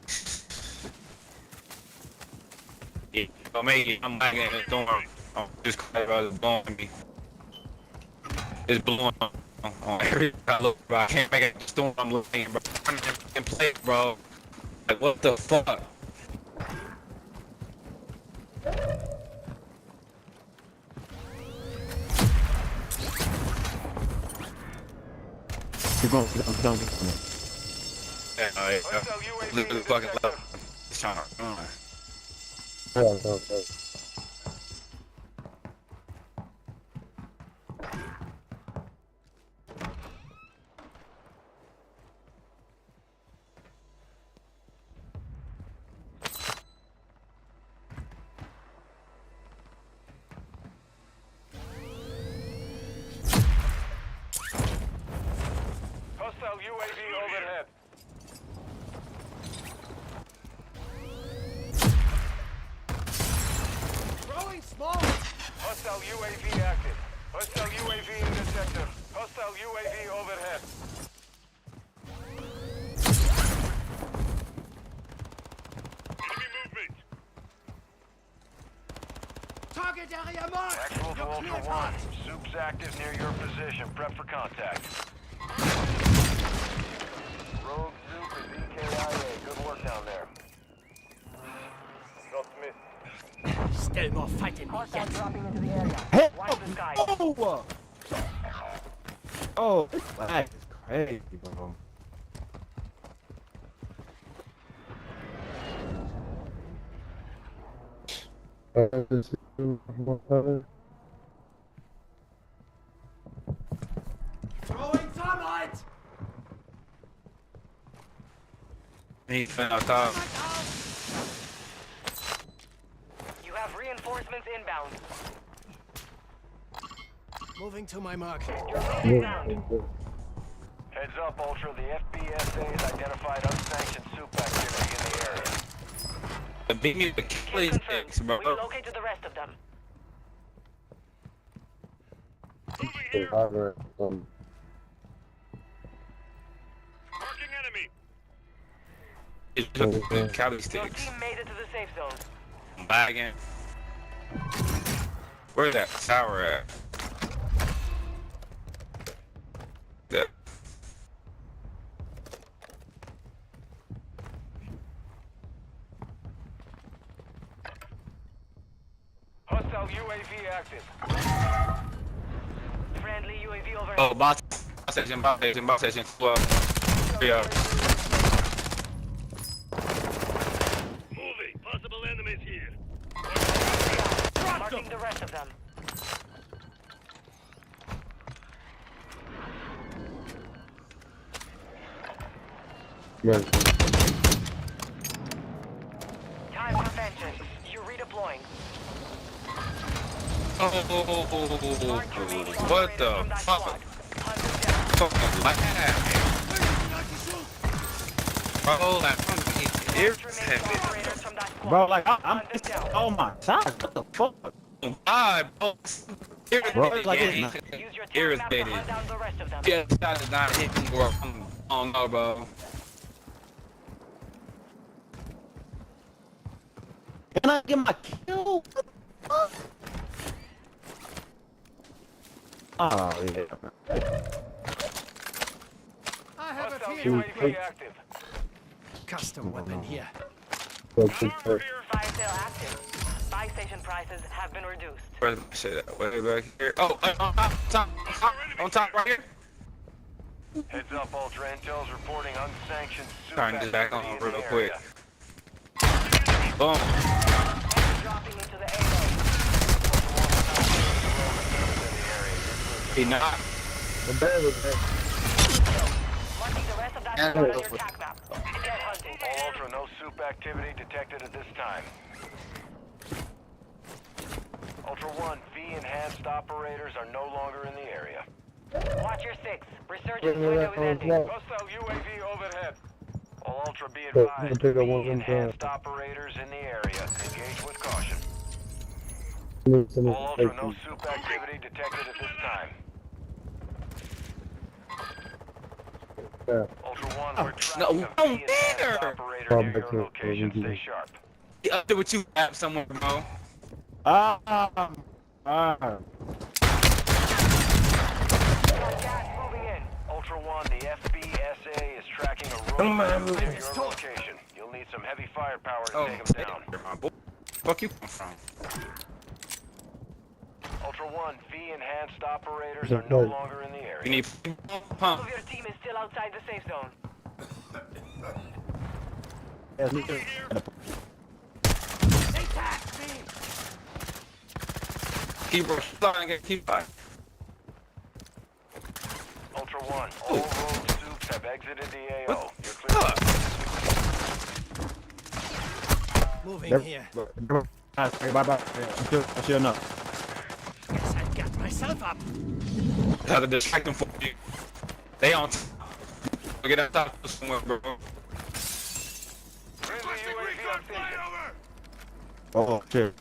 Yeah, so maybe I'm back in the storm. I'm just crazy about it blowing me. It's blowing on every I look, bro. I can't make it the storm I'm looking in, bro. I'm in place, bro. Like, what the fuck? Keep going, I'm done. Yeah, Hostile UAV look at the in fucking sector. left. It's trying to run. Yeah. Hostile UAV overhead. Throwing smoke. Hostile UAV active. Hostile UAV in the sector. Hostile UAV overhead. Enemy movement. Target area marked. Actual to You're Ultra clear, One. boss. Soup's active near your position. Prep for contact. Rogue Soup is EKIA. Good work down there. Not missed. Still more fighting me Hostile yet. dropping into the area. Hey, Watch the sky. oh, this flag is crazy, bro. Throwing termite. He's finna top. You have reinforcements inbound. Moving to my mark. You're losing ground. Heads up, Ultra. The FBSA has identified unsanctioned soup activity in the area. The beat me with Kill killing confirmed. sticks, bro. We located the rest of them. Moving here. Marking enemy. It's the Cali Your sticks. team made it to the safe zone. Back again. Where's that tower at? That. Hostile UAV active. Friendly UAV overhead. Oh, boss station. Well, yeah. Moving. Possible enemies here. Marking the rest of them. Time for vengeance. You're redeploying. Oh, what the fuck? Fucking laugh. Bro, that fucking irritated. Bro, like, I'm oh my god, what the fuck? Why, bro? Bro, it's like Irritated. it's Use your Irritated. hunt down the rest of them. Yeah, shot is not hitting, bro. I don't know, bro. Can I get my kill? What the fuck? Oh, yeah. I have a Hostile few. UAV active. Custom weapon here. Fire sale active. Buy station prices have been reduced. Where's my shit at? Way back here. Oh, on top, right here. Heads up, Ultra. Intel's reporting unsanctioned soup Turn this back on activity in real the quick. area. Boom. Dropping into the AO. He not. Marking the rest of that squad on your attack map. Get hunting. All Ultra, no soup activity detected at this time. Ultra One, V-enhanced operators are no longer in the area. Watch your six. Resurgence window is ending. Hostile UAV overhead. All Ultra, be advised. V-enhanced operators in the area. Engage with caution. All Ultra, no soup activity detected at this time. Ultra One, we're tracking a V-enhanced operator near your location. Stay sharp. Up there with you, app somewhere, bro. Gas moving in. Ultra One, the FBSA is tracking a road near your location. You'll need some heavy firepower to take them down. Fuck you come from? Ultra One, V-enhanced operators are no longer in the area. You need Half pump. of your team is still outside the safe zone. Keep flying, keep flying. Ultra One, all rogue soups have exited the AO. You're clear. Moving here. Bye-bye. I should know. Guess I got myself up. How to distract them for you. They on. Get that top somewhere, bro. Oh, shit.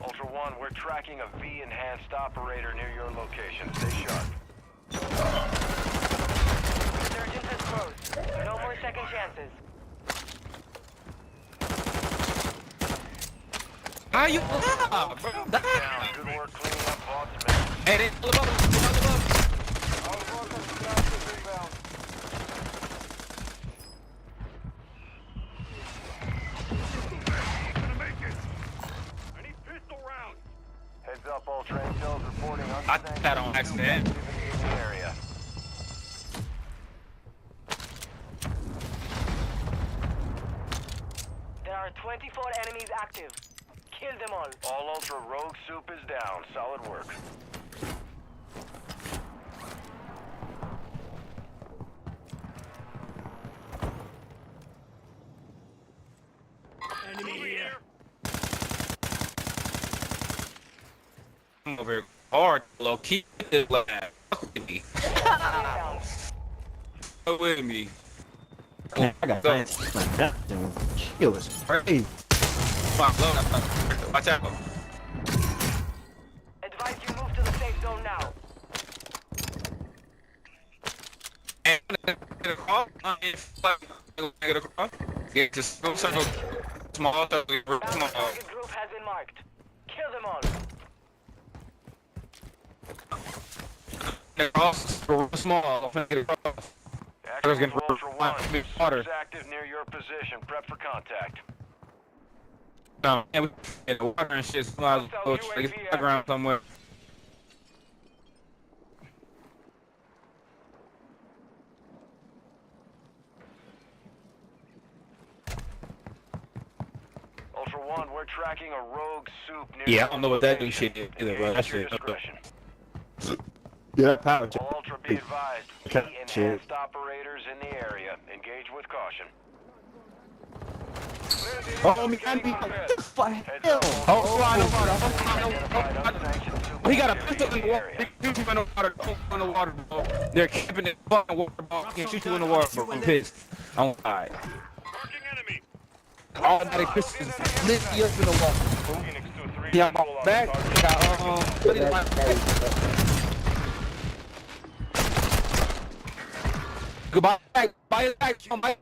Ultra One, we're tracking a V-enhanced operator near your location. Stay sharp. Resurgence has closed. No more second chances. How you bro? Down. Good work cleaning up bots, man. Hey, they all above us. They all above us. Heads up, all train cells reporting I did that on accident. activity in the area. There are 24 enemies active. Kill them all. All Ultra, rogue soup is down. Solid work. Enemy here. I'm over here hard, low key. Fuck with me. Inbound. Fuck with me. I got fans like that. It was crazy. Fuck, low. Watch out. Advise you move to the safe zone now. And get across. Get across. Get just go circle. Small, Bounty small. target group has been marked. Kill them all. Across. Small. Get across. Action for Ultra One. Water. Soups active near your position. Prep for contact. No, and we get the water and shit. So I was go check the background somewhere. Ultra One, we're tracking a rogue soup near Yeah, I your don't know what that new location. shit is either, Engage bro. That at your shit. discretion. Yeah, power check. All Ultra, be advised. Okay, V-enhanced operators in the area. Engage with caution. Oh, me, I'm being fuck hell. He got a pistol in the water. Shoot you in the water. Don't in the water, bro. They're camping in the fucking water, bro. I can't shoot you in the water, bro. I'm pissed. I'm alright. Automatic pistols lift you up in the water. Yeah, my back. Goodbye. Bye. Bye. Bye.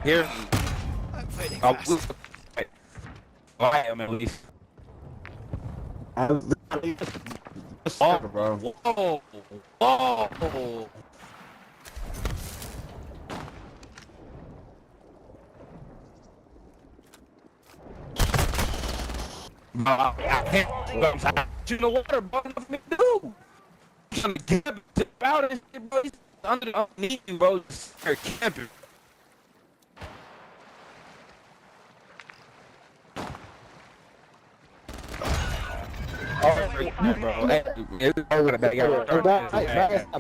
Here. I'm fighting I fast. will. I am at least. Oh, bro. Whoa. Whoa. I can't. You know what? Nothing for me to do. I'm trying to get out of this, bro. He's underneath you, bro. They're camping. bro. Hey, it's over the back.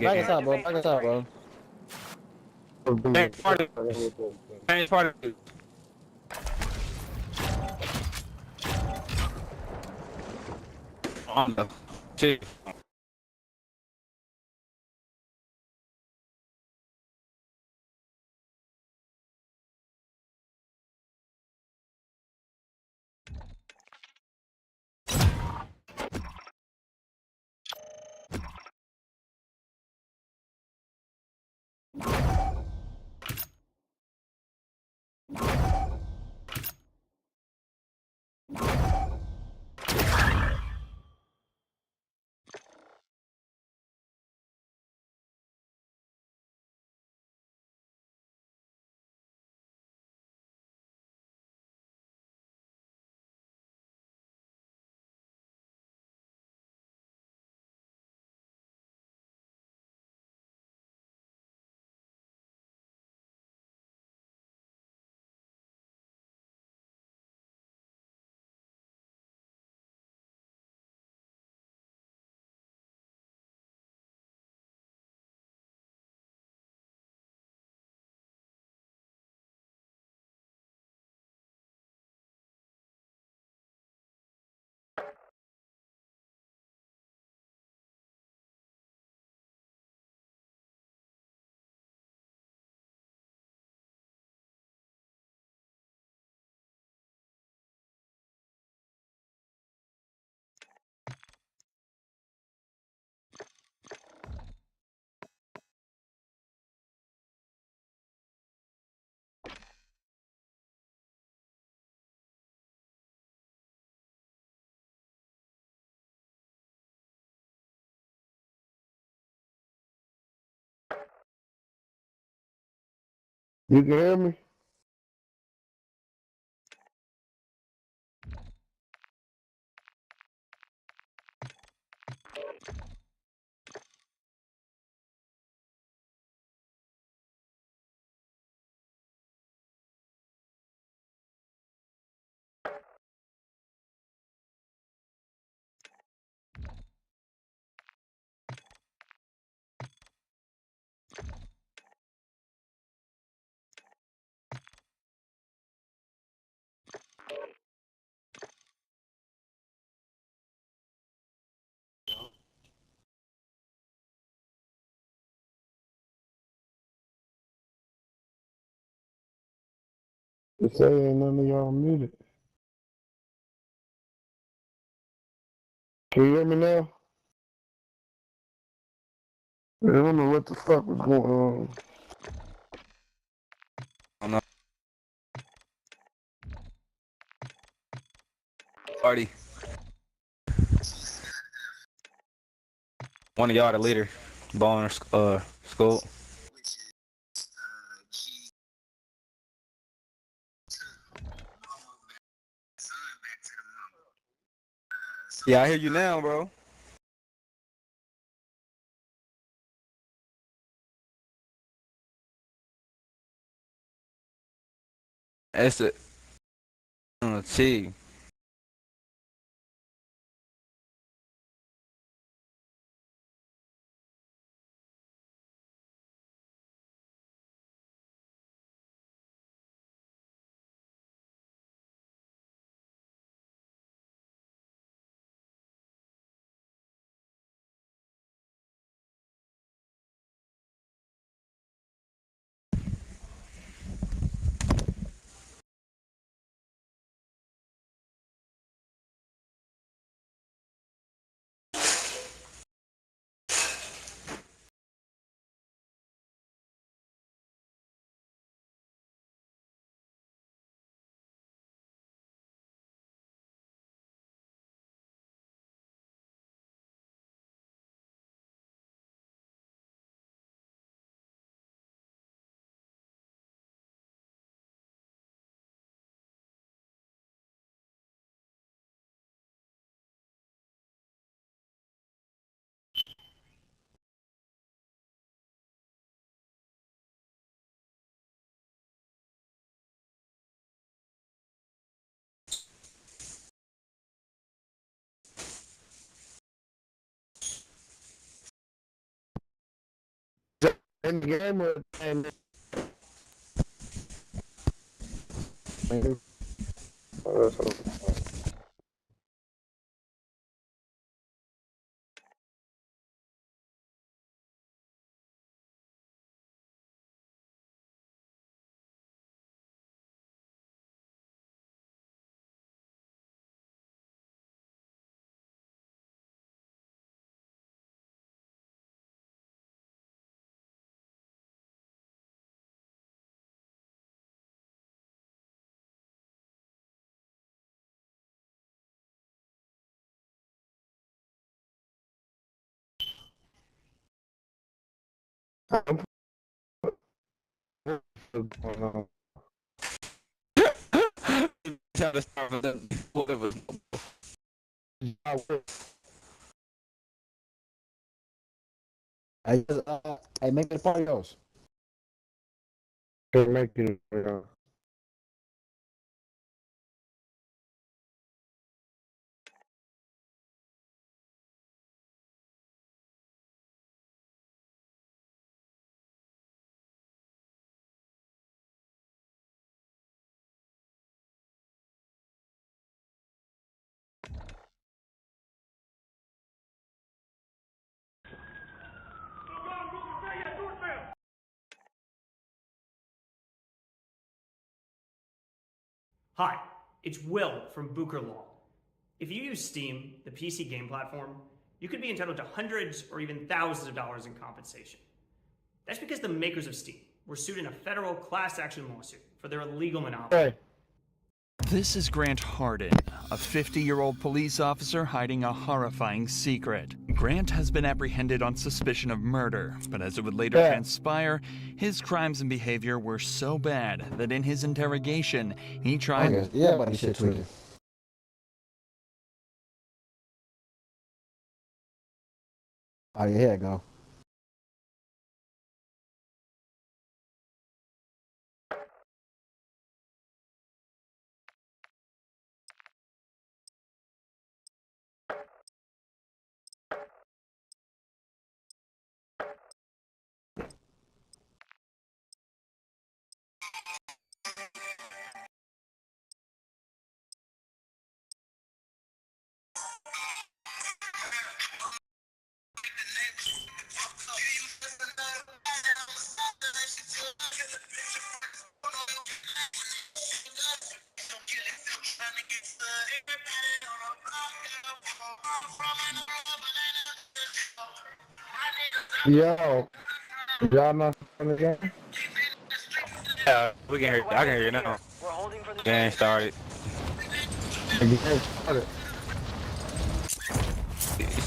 Back us up, bro. Back us up, bro. Change party. On the chief. You can hear me? It say ain't none of y'all muted. Can you hear me now? I don't know what the fuck was going on. Party. One of y'all the leader. Ball school. Yeah, I hear you now, bro. That's it. T. In the game or and Tell the start of the whatever. I make it for yours. Make it. Hi, it's Will from Booker Law. If you use Steam, the PC game platform, you could be entitled to hundreds or even thousands of dollars in compensation. That's because the makers of Steam were sued in a federal class action lawsuit for their illegal monopoly. Hey. This is Grant Hardin, a 50-year-old police officer hiding a horrifying secret. Grant has been apprehended on suspicion of murder, but as it would later transpire, his crimes and behavior were so bad that in his interrogation, he tried... Yeah, buddy, shit tweeted. Oh, yeah, here I go. Yo, y'all not in the game? Yeah, we can hear. I can hear you now. We're holding for the Game started. The game started.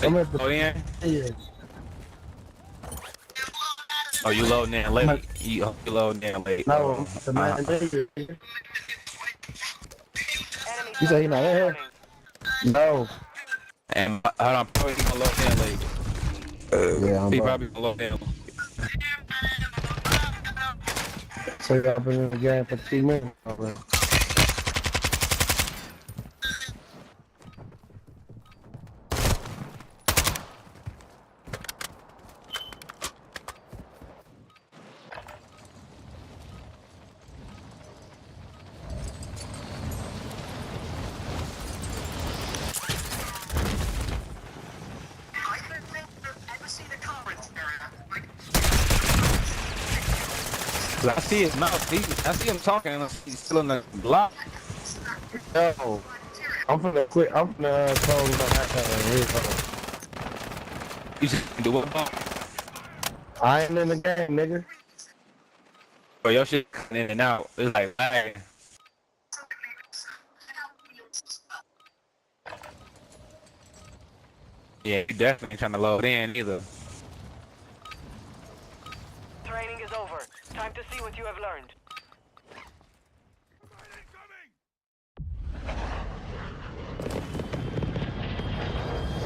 I'm at the in? Oh, you loading in late. You loading in late. No, the man You say he not in here? No. And hold on, probably gonna load in late. Yeah, I'm he probably gonna load in. So y'all been in the game for 2 minutes already. I see his mouth. I see him talking. And he's still in the block. Yo, I'm finna quit. I'm finna close my iPad. You just do what? I ain't in the game, nigga. But your shit in and out. It's like, hey. Yeah, you definitely trying to load in either. Training is over. Time to see what you have learned.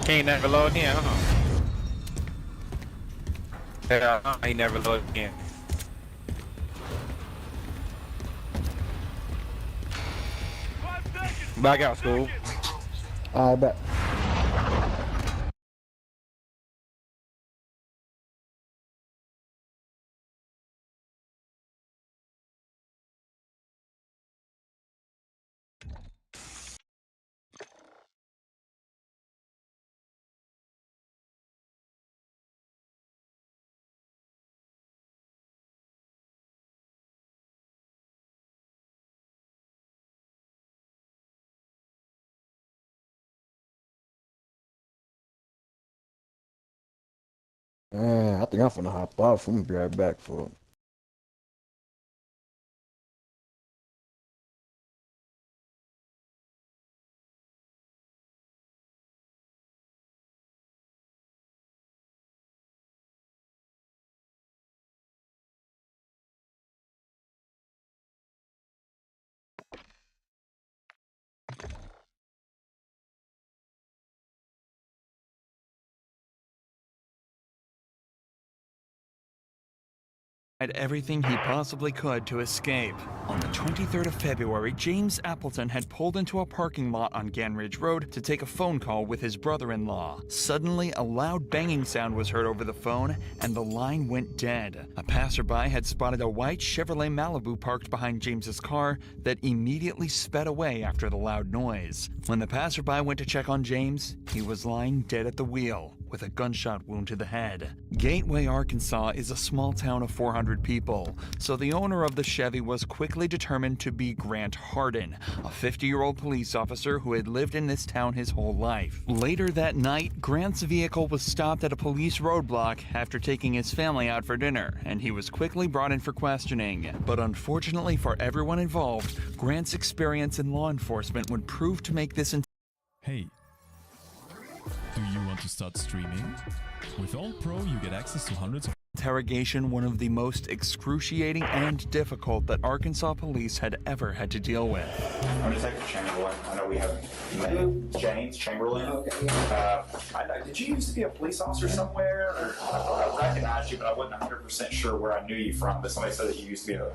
He ain't never load in, huh? Yeah, he never load in. Back out, school. I bet. I think I'm finna hop off. I'm gonna be right back for it. Tried everything he possibly could to escape. On the 23rd of February, James Appleton had pulled into a parking lot on Ganridge Road to take a phone call with his brother-in-law. Suddenly, a loud banging sound was heard over the phone, and the line went dead. A passerby had spotted a white Chevrolet Malibu parked behind James's car that immediately sped away after the loud noise. When the passerby went to check on James, he was lying dead at the wheel, with a gunshot wound to the head. Gateway, Arkansas is a small town of 400 people, so the owner of the Chevy was quickly determined to be Grant Hardin, a 50-year-old police officer who had lived in this town his whole life. Later that night, Grant's vehicle was stopped at a police roadblock after taking his family out for dinner, and he was quickly brought in for questioning. But unfortunately for everyone involved, Grant's experience in law enforcement would prove to make this Hey, do you want to start streaming? With All Pro, you get access to hundreds of interrogation one of the most excruciating and difficult that Arkansas police had ever had to deal with. I'm Detective Chamberlain. I know we haven't met. James Chamberlain. Okay. Did you used to be a police officer somewhere? Or, I recognized you, but I wasn't 100% sure where I knew you from. But somebody said that you used to be a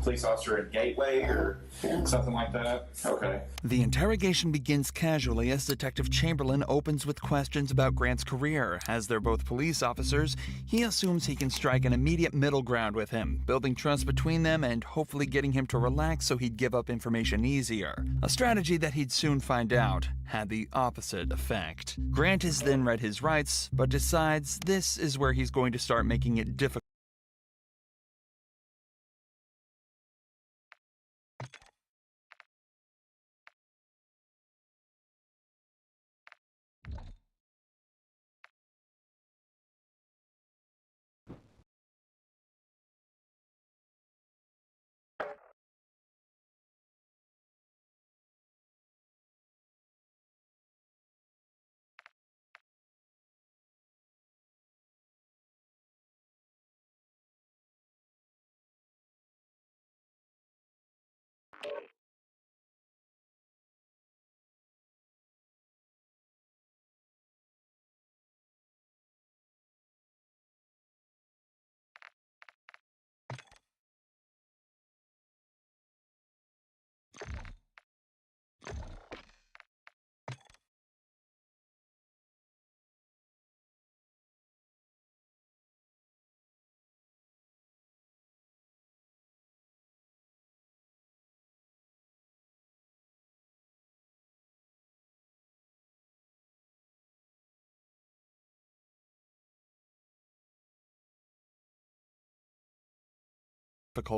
police officer at Gateway or something like that. Okay. The interrogation begins casually as Detective Chamberlain opens with questions about Grant's career. As they're both police officers, he assumes he can strike an immediate middle ground with him, building trust between them and hopefully getting him to relax so he'd give up information easier. A strategy that he'd soon find out had the opposite effect. Grant is then read his rights, but decides this is where he's going to start making it difficult.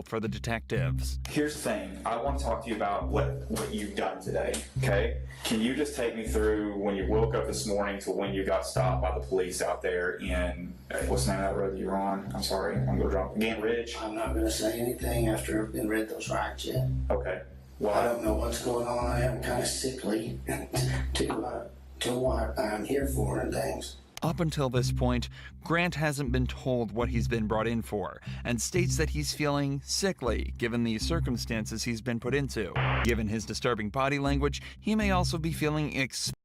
For the detectives. Here's the thing. I want to talk to you about what you've done today, okay? Can you just take me through when you woke up this morning to when you got stopped by the police out there in, what's the name of that road that you're on? I'm sorry, I'm going to drop Gan Ridge? I'm not going to say anything after I've been read those rights yet. Okay. Well, I don't know what's going on. I am kind of sickly to what I'm here for and things. Up until this point, Grant hasn't been told what he's been brought in for, and states that he's feeling sickly given the circumstances he's been put into. Given his disturbing body language, he may also be feeling exposed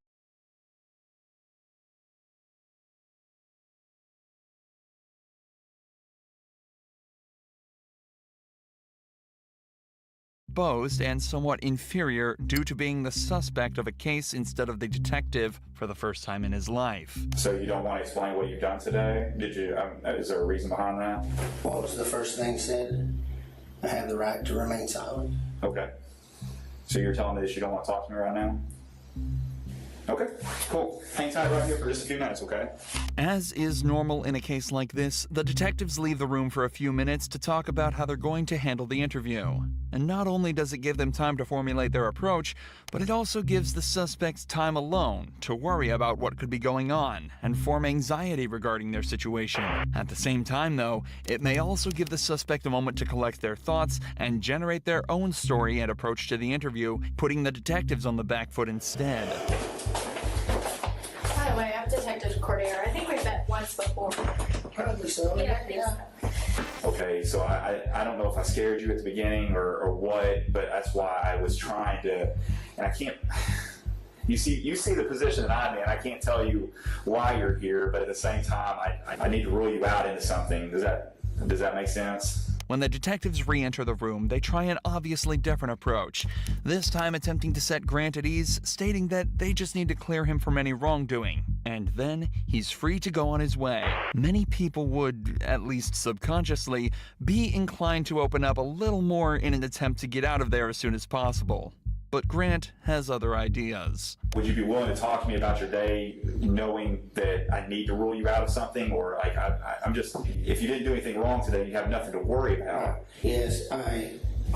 and somewhat inferior due to being the suspect of a case instead of the detective for the first time in his life. So you don't want to explain what you've done today? Did you? Is there a reason behind that? What was the first thing said? I have the right to remain silent. Okay. So you're telling me that you don't want to talk to me right now? Okay, cool. Hang tight right here for just a few minutes, okay? As is normal in a case like this, the detectives leave the room for a few minutes to talk about how they're going to handle the interview. And not only does it give them time to formulate their approach, but it also gives the suspects time alone to worry about what could be going on and form anxiety regarding their situation. At the same time, though, it may also give the suspect a moment to collect their thoughts and generate their own story and approach to the interview, putting the detectives on the back foot instead. By the way, I'm Detective Cordier. I think we've met once before. Probably so. Yeah, I think so. Okay, so I don't know if I scared you at the beginning or what, but that's why I was trying to, and I can't, you see the position that I'm in. I can't tell you why you're here, but at the same time, I need to rule you out into something. Does that make sense? When the detectives re-enter the room, they try an obviously different approach, this time attempting to set Grant at ease, stating that they just need to clear him from any wrongdoing, and then he's free to go on his way. Many people would, at least subconsciously, be inclined to open up a little more in an attempt to get out of there as soon as possible. But Grant has other ideas. Would you be willing to talk to me about your day, knowing that I need to rule you out of something, or like I'm just, if you didn't do anything wrong today, you have nothing to worry about? Yes, I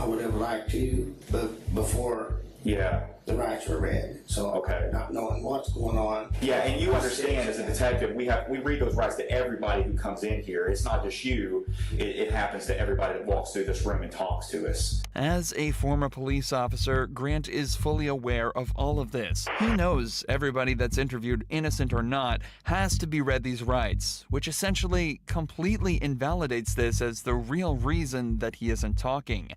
would have liked to, but before the rights were read, so okay, not knowing what's going on. Yeah, and you understand as a detective, we read those rights to everybody who comes in here. It's not just you. It happens to everybody that walks through this room and talks to us. As a former police officer, Grant is fully aware of all of this. He knows everybody that's interviewed, innocent or not, has to be read these rights, which essentially completely invalidates this as the real reason that he isn't talking.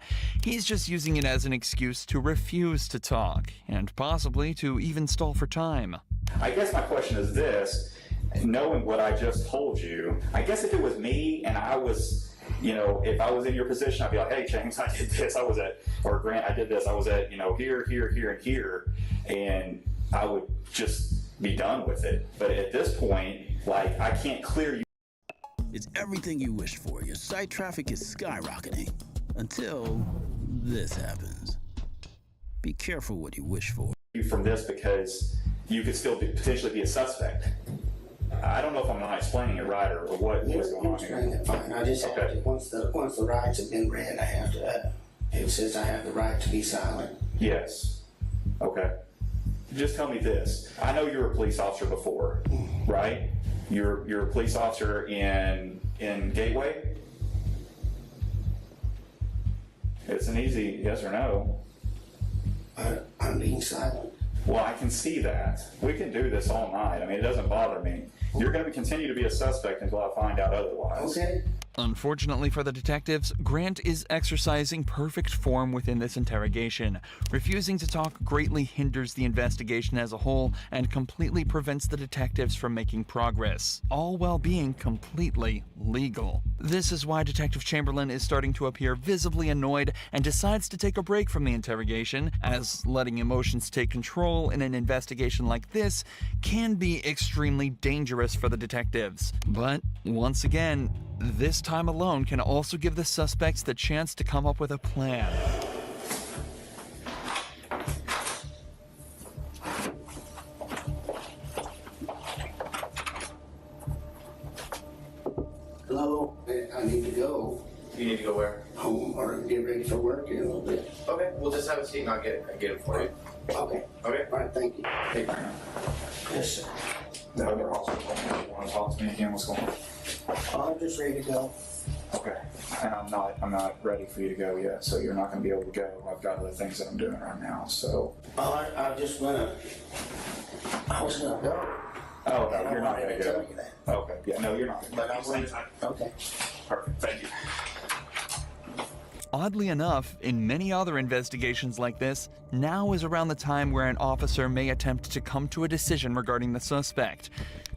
He's just using it as an excuse to refuse to talk, and possibly to even stall for time. I guess my question is this, knowing what I just told you, I guess if it was me and I was, if I was in your position, I'd be like, hey, James, I did this, or Grant, I did this, I was at, here, here, and here, and I would just be done with it. But at this point, like, I can't clear you. It's everything you wished for. Your site traffic is skyrocketing until this happens. Be careful what you wish for. From this because you could still potentially be a suspect. I don't know if I'm not explaining it right or what was going on here. It fine. I just have to, once the rights have been read, I have to, it says I have the right to be silent. Yes. Okay. Just tell me this. I know you were a police officer before, right? You're a police officer in Gateway? It's an easy yes or no. I'm being silent. Well, I can see that. We can do this all night. I mean, it doesn't bother me. You're going to continue to be a suspect until I find out otherwise. Okay. Unfortunately for the detectives, Grant is exercising perfect form within this interrogation. Refusing to talk greatly hinders the investigation as a whole and completely prevents the detectives from making progress, all while being completely legal. This is why Detective Chamberlain is starting to appear visibly annoyed and decides to take a break from the interrogation, as letting emotions take control in an investigation like this can be extremely dangerous for the detectives. But once again, this time alone can also give the suspects the chance to come up with a plan. Hello, I need to go. You need to go where? Home or get ready for work in a little bit. Okay, we'll just have a seat and I'll get it for you. Okay. Okay. All right, thank you. Hey, Yes, sir. the other officer want to talk to me again? What's going on? I'm just ready to go. Okay. And I'm not ready for you to go yet, so you're not going to be able to go. I've got other things that I'm doing right now, so. Oh, I was gonna go. Oh, no, you're not going to tell go. you that. Okay, yeah, no, you're not. But I'm ready. Okay. Perfect, thank you. Oddly enough, in many other investigations like this, now is around the time where an officer may attempt to come to a decision regarding the suspect.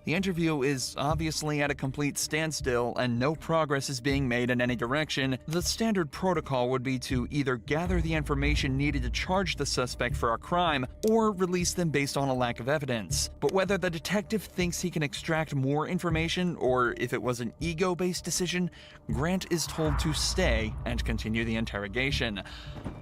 The interview is obviously at a complete standstill and no progress is being made in any direction. The standard protocol would be to either gather the information needed to charge the suspect for a crime or release them based on a lack of evidence. But whether the detective thinks he can extract more information or if it was an ego-based decision, Grant is told to stay and continue the interrogation.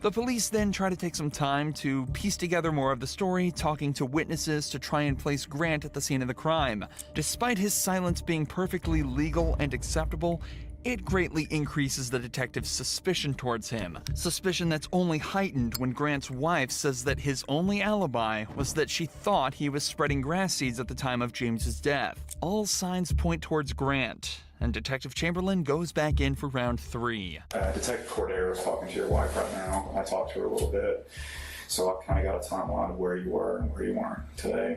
The police then try to take some time to piece together more of the story, talking to witnesses to try and place Grant at the scene of the crime. Despite his silence being perfectly legal and acceptable, it greatly increases the detective's suspicion towards him. Suspicion that's only heightened when Grant's wife says that his only alibi was that she thought he was spreading grass seeds at the time of James's death. All signs point towards Grant, and Detective Chamberlain goes back in for round 3. Detective Cordero is talking to your wife right now. I talked to her a little bit. So I kind of got a timeline of where you were and where you weren't today.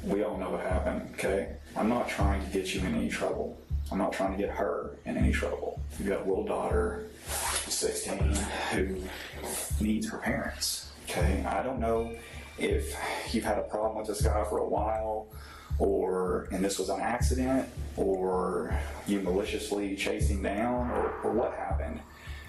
We all know what happened, okay? I'm not trying to get you in any trouble. I'm not trying to get her in any trouble. You've got a little daughter, 16, who needs her parents, okay? I don't know if you've had a problem with this guy for a while, and this was an accident, or you maliciously chased him down, or what happened.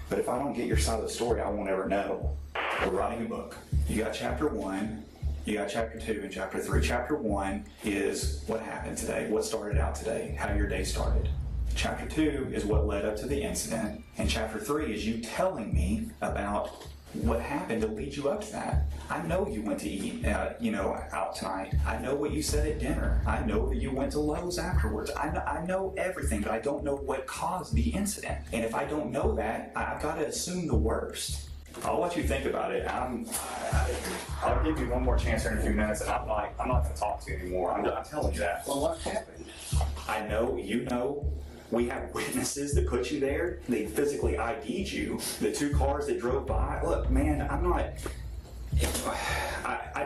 But if I don't get your side of the story, I won't ever know. We're writing a book. You got chapter 1, you got chapter 2, and chapter 3. Chapter 1 is what happened today, what started out today, how your day started. Chapter 2 is what led up to the incident, and chapter 3 is you telling me about what happened to lead you up to that. I know you went to eat, out tonight. I know what you said at dinner. I know that you went to Lowe's afterwards. I know everything, but I don't know what caused the incident. And if I don't know that, I've got to assume the worst. I'll let you think about it. I'll give you one more chance here in a few minutes, and I'm not going to talk to you anymore. I'm telling you that. Well, what happened? I know, you know. We have witnesses that put you there. They physically ID'd you. The 2 cars that drove by. Look, man, I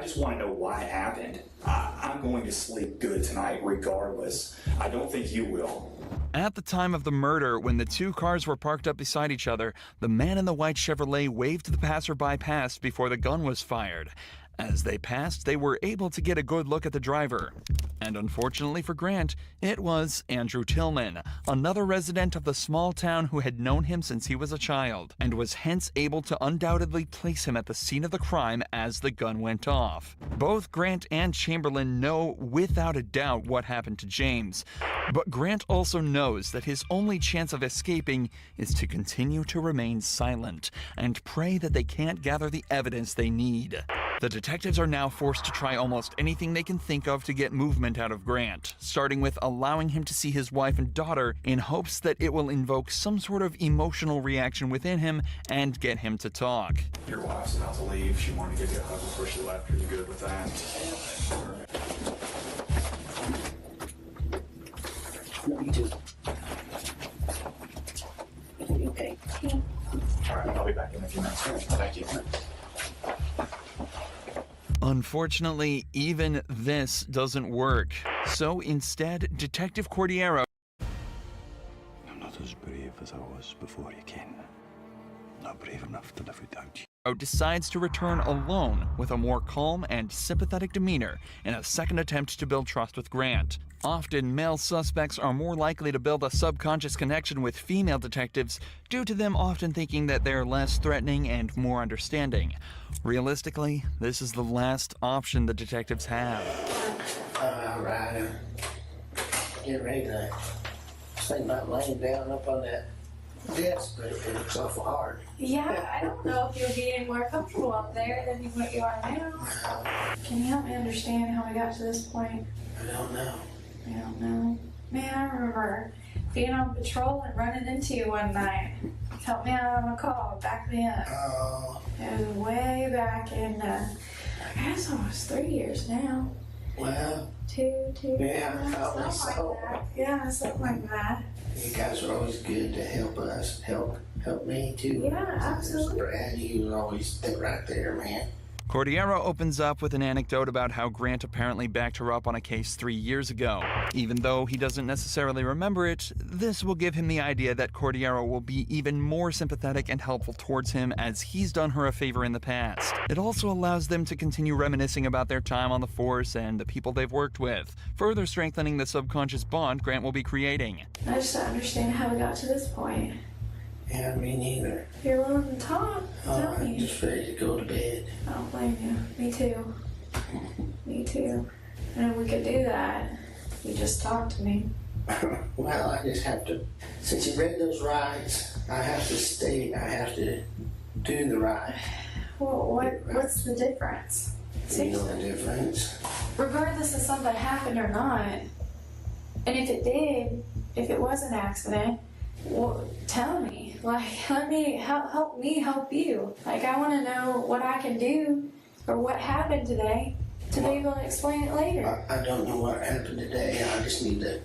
just want to know why it happened. I'm going to sleep good tonight regardless. I don't think you will. At the time of the murder, when the 2 cars were parked up beside each other, the man in the white Chevrolet waved the passerby past before the gun was fired. As they passed, they were able to get a good look at the driver. And unfortunately for Grant, it was Andrew Tillman, another resident of the small town who had known him since he was a child, and was hence able to undoubtedly place him at the scene of the crime as the gun went off. Both Grant and Chamberlain know without a doubt what happened to James, but Grant also knows that his only chance of escaping is to continue to remain silent and pray that they can't gather the evidence they need. The detectives are now forced to try almost anything they can think of to get movement out of Grant, starting with allowing him to see his wife and daughter in hopes that it will invoke some sort of emotional reaction within him and get him to talk. Your wife's about to leave. She wanted to give you a hug before she left. Are you good with that? Me too. Okay. All right, I'll be back in a few minutes. Thank you. Unfortunately, even this doesn't work. So instead, Detective Cordero... I'm not as brave as I was before you came. Not brave enough to live without you. decides to return alone with a more calm and sympathetic demeanor in a second attempt to build trust with Grant. Often, male suspects are more likely to build a subconscious connection with female detectives due to them often thinking that they're less threatening and more understanding. Realistically, this is the last option the detectives have. Alright, get ready to think about laying down up on that desk, but it looks awful hard. Yeah, I don't know if you'll be any more comfortable up there than what you are now. Can you help me understand how we got to this point? I don't know. I don't know. Man, I remember being on patrol and running into you one night. Help me out on a call, back me up. Oh. It was way back in, I guess almost 3 years now. Well. Two. Yeah, probably so. Like that. Yeah, something like that. You guys are always good to help us, help me too. Yeah, absolutely. Brad, you always stay right there, man. Cordero opens up with an anecdote about how Grant apparently backed her up on a case 3 years ago. Even though he doesn't necessarily remember it, this will give him the idea that Cordero will be even more sympathetic and helpful towards him as he's done her a favor in the past. It also allows them to continue reminiscing about their time on the force and the people they've worked with, further strengthening the subconscious bond Grant will be creating. I just don't understand how we got to this point. Yeah, me neither. You're willing to talk? Tell I'm me. just ready to go to bed. I don't blame you. Me too. Me too. And if we could do that, you just talk to me. Well, I just have to, since you read those rides, I have to do the ride. Well, what's the difference? You know the difference? Regardless of something happened or not, and if it did, if it was an accident, well, tell me. Like, let me help me help you. Like, I want to know what I can do or what happened today to be able to explain it later. I don't know what happened today. I just need to.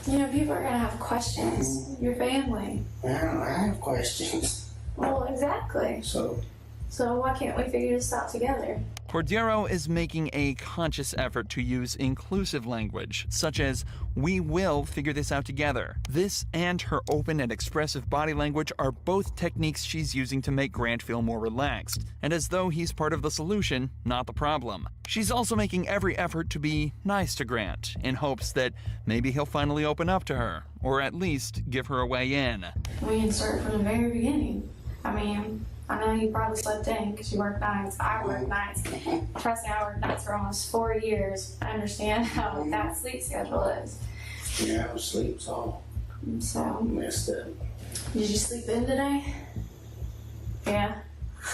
You know, people are gonna have questions. Your family. Well, I have questions. Well, exactly. So why can't we figure this out together? Cordero is making a conscious effort to use inclusive language, such as, "We will figure this out together." This and her open and expressive body language are both techniques she's using to make Grant feel more relaxed, and as though he's part of the solution, not the problem. She's also making every effort to be nice to Grant, in hopes that maybe he'll finally open up to her, or at least give her a way in. We can start from the very beginning. I mean, I know you probably slept in because you work nights. I work nights. Trust me, I worked nights for almost 4 years. I understand how that sleep schedule is. Yeah, I sleep's all So, messed up. did you sleep in today? Yeah,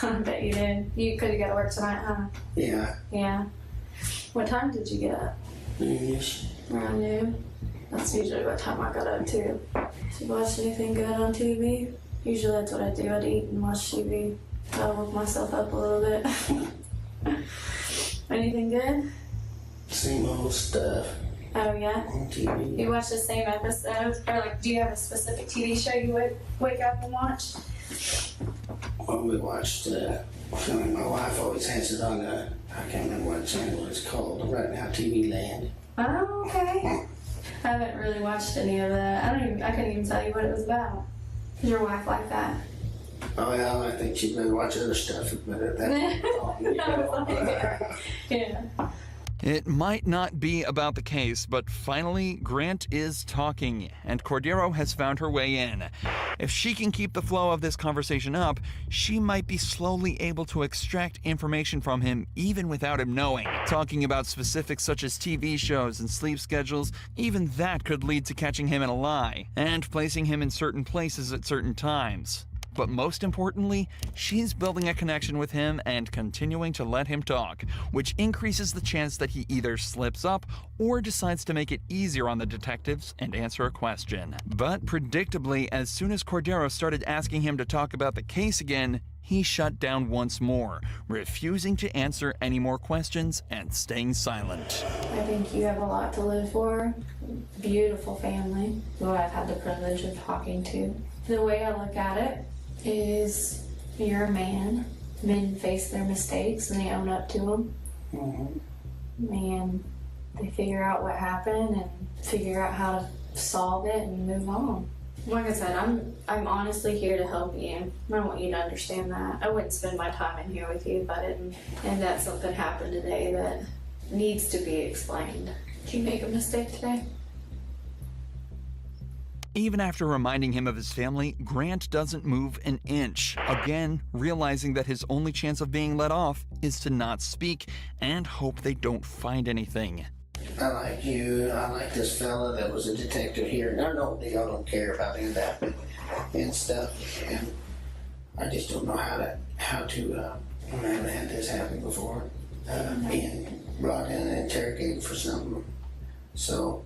I bet you did. You could have got to work tonight, huh? Yeah. Yeah. What time did you get up? Noonish. Around noon. That's usually what time I got up too. Did you watch anything good on TV? Usually that's what I do. I'd eat and watch TV. I'll wake myself up a little bit. Anything good? Same old stuff. Oh yeah? On TV. You watch the same episodes? Or like, do you have a specific TV show you would wake up and watch? Well, we watched, my wife always has it on, I can't remember what channel it's called, Right Now TV Land. Oh, okay. I haven't really watched any of that. I couldn't even tell you what it was about. Is your wife like that? Oh, yeah, I think she'd better watch other stuff, but that's all. Yeah. It might not be about the case, but finally, Grant is talking, and Cordero has found her way in. If she can keep the flow of this conversation up, she might be slowly able to extract information from him even without him knowing. Talking about specifics such as TV shows and sleep schedules, even that could lead to catching him in a lie, and placing him in certain places at certain times. But most importantly, she's building a connection with him and continuing to let him talk, which increases the chance that he either slips up or decides to make it easier on the detectives and answer a question. But predictably, as soon as Cordero started asking him to talk about the case again, he shut down once more, refusing to answer any more questions and staying silent. I think you have a lot to live for. Beautiful family, who I've had the privilege of talking to. The way I look at it is, you're a man. Men face their mistakes and they own up to them. And they figure out what happened and figure out how to solve it and move on. Like I said, I'm honestly here to help you. I want you to understand that. I wouldn't spend my time in here with you if I didn't. And that something happened today that needs to be explained. Did you make a mistake today? Even after reminding him of his family, Grant doesn't move an inch, again realizing that his only chance of being let off is to not speak and hope they don't find anything. I like you, I like this fella that was a detective here. I don't care about any of that and stuff. And I just don't know how to I haven't had this happen before. Being brought in and interrogated for something. So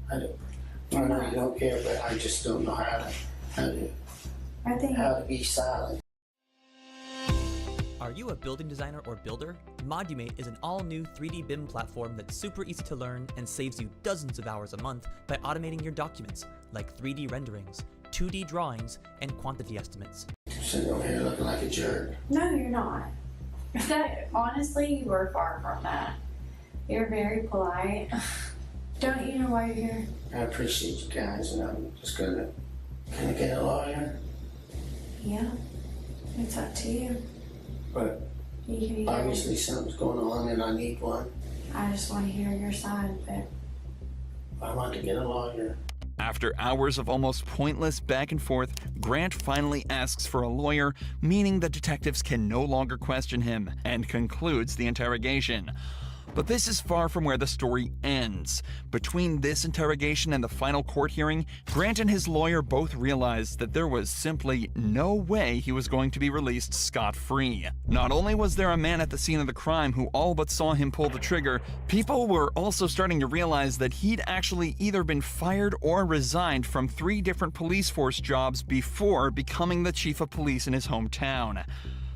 I know you don't care, but I just don't know how to be silent. Are you a building designer or builder? Modumate is an all-new 3D BIM platform that's super easy to learn and saves you dozens of hours a month by automating your documents, like 3D renderings, 2D drawings, and quantity estimates. Sitting over here looking like a jerk. No, you're not. That, honestly, you were far from that. You're very polite. Don't you know why you're here? I appreciate you guys, and I'm just gonna kind of get a lawyer. Yeah, it's up to you. But You can either, obviously something's going on, and I need one. I just want to hear your side, but I want to get a lawyer. After hours of almost pointless back and forth, Grant finally asks for a lawyer, meaning the detectives can no longer question him, and concludes the interrogation. But this is far from where the story ends. Between this interrogation and the final court hearing, Grant and his lawyer both realized that there was simply no way he was going to be released scot-free. Not only was there a man at the scene of the crime who all but saw him pull the trigger, people were also starting to realize that he'd actually either been fired or resigned from 3 different police force jobs before becoming the chief of police in his hometown.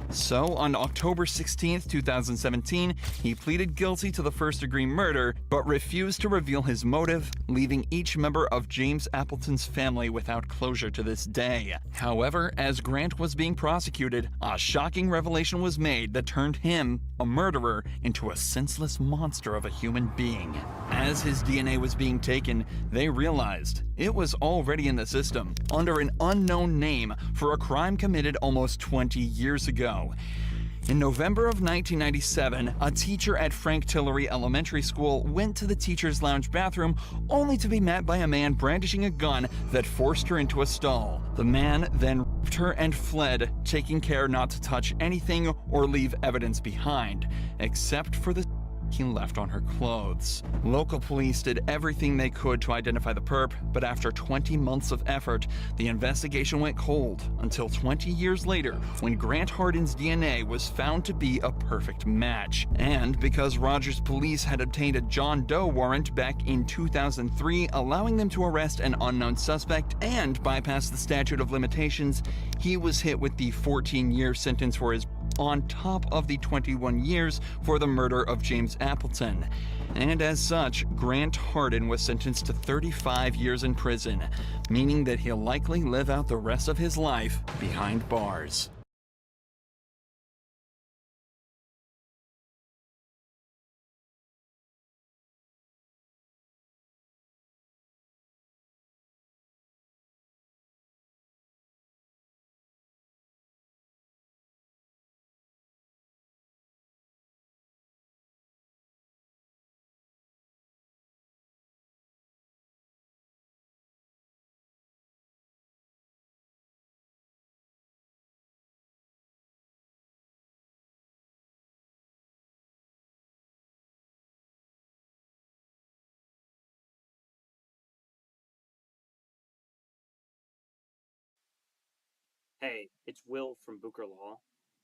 So, on October 16th, 2017, he pleaded guilty to the first-degree murder, but refused to reveal his motive, leaving each member of James Appleton's family without closure to this day. However, as Grant was being prosecuted, a shocking revelation was made that turned him, a murderer, into a senseless monster of a human being. As his DNA was being taken, they realized it was already in the system, under an unknown name, for a crime committed almost 20 years ago. In November of 1997, a teacher at Frank Tillery Elementary School went to the teacher's lounge bathroom only to be met by a man brandishing a gun that forced her into a stall. The man then raped her and fled, taking care not to touch anything or leave evidence behind, except for the he left on her clothes. Local police did everything they could to identify the perp, but after 20 months of effort, the investigation went cold until 20 years later when Grant Hardin's DNA was found to be a perfect match. And because Rogers police had obtained a John Doe warrant back in 2003, allowing them to arrest an unknown suspect and bypass the statute of limitations, he was hit with the 14-year sentence for his on top of the 21 years for the murder of James Appleton. And as such, Grant Hardin was sentenced to 35 years in prison, meaning that he'll likely live out the rest of his life behind bars. Hey, it's Will from Booker Law.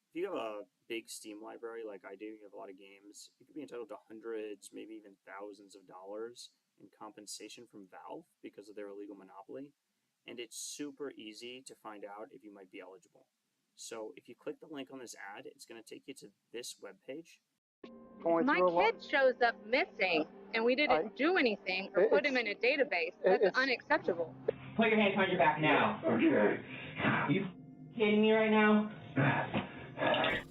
If you have a big Steam library like I do, you have a lot of games, you could be entitled to hundreds, maybe even thousands of dollars in compensation from Valve because of their illegal monopoly. And it's super easy to find out if you might be eligible. So if you click the link on this ad, it's going to take you to this webpage. My kid shows up missing, and we didn't do anything or put him in a database. That's unacceptable. Put your hands behind your back now. Okay. You kidding me right now?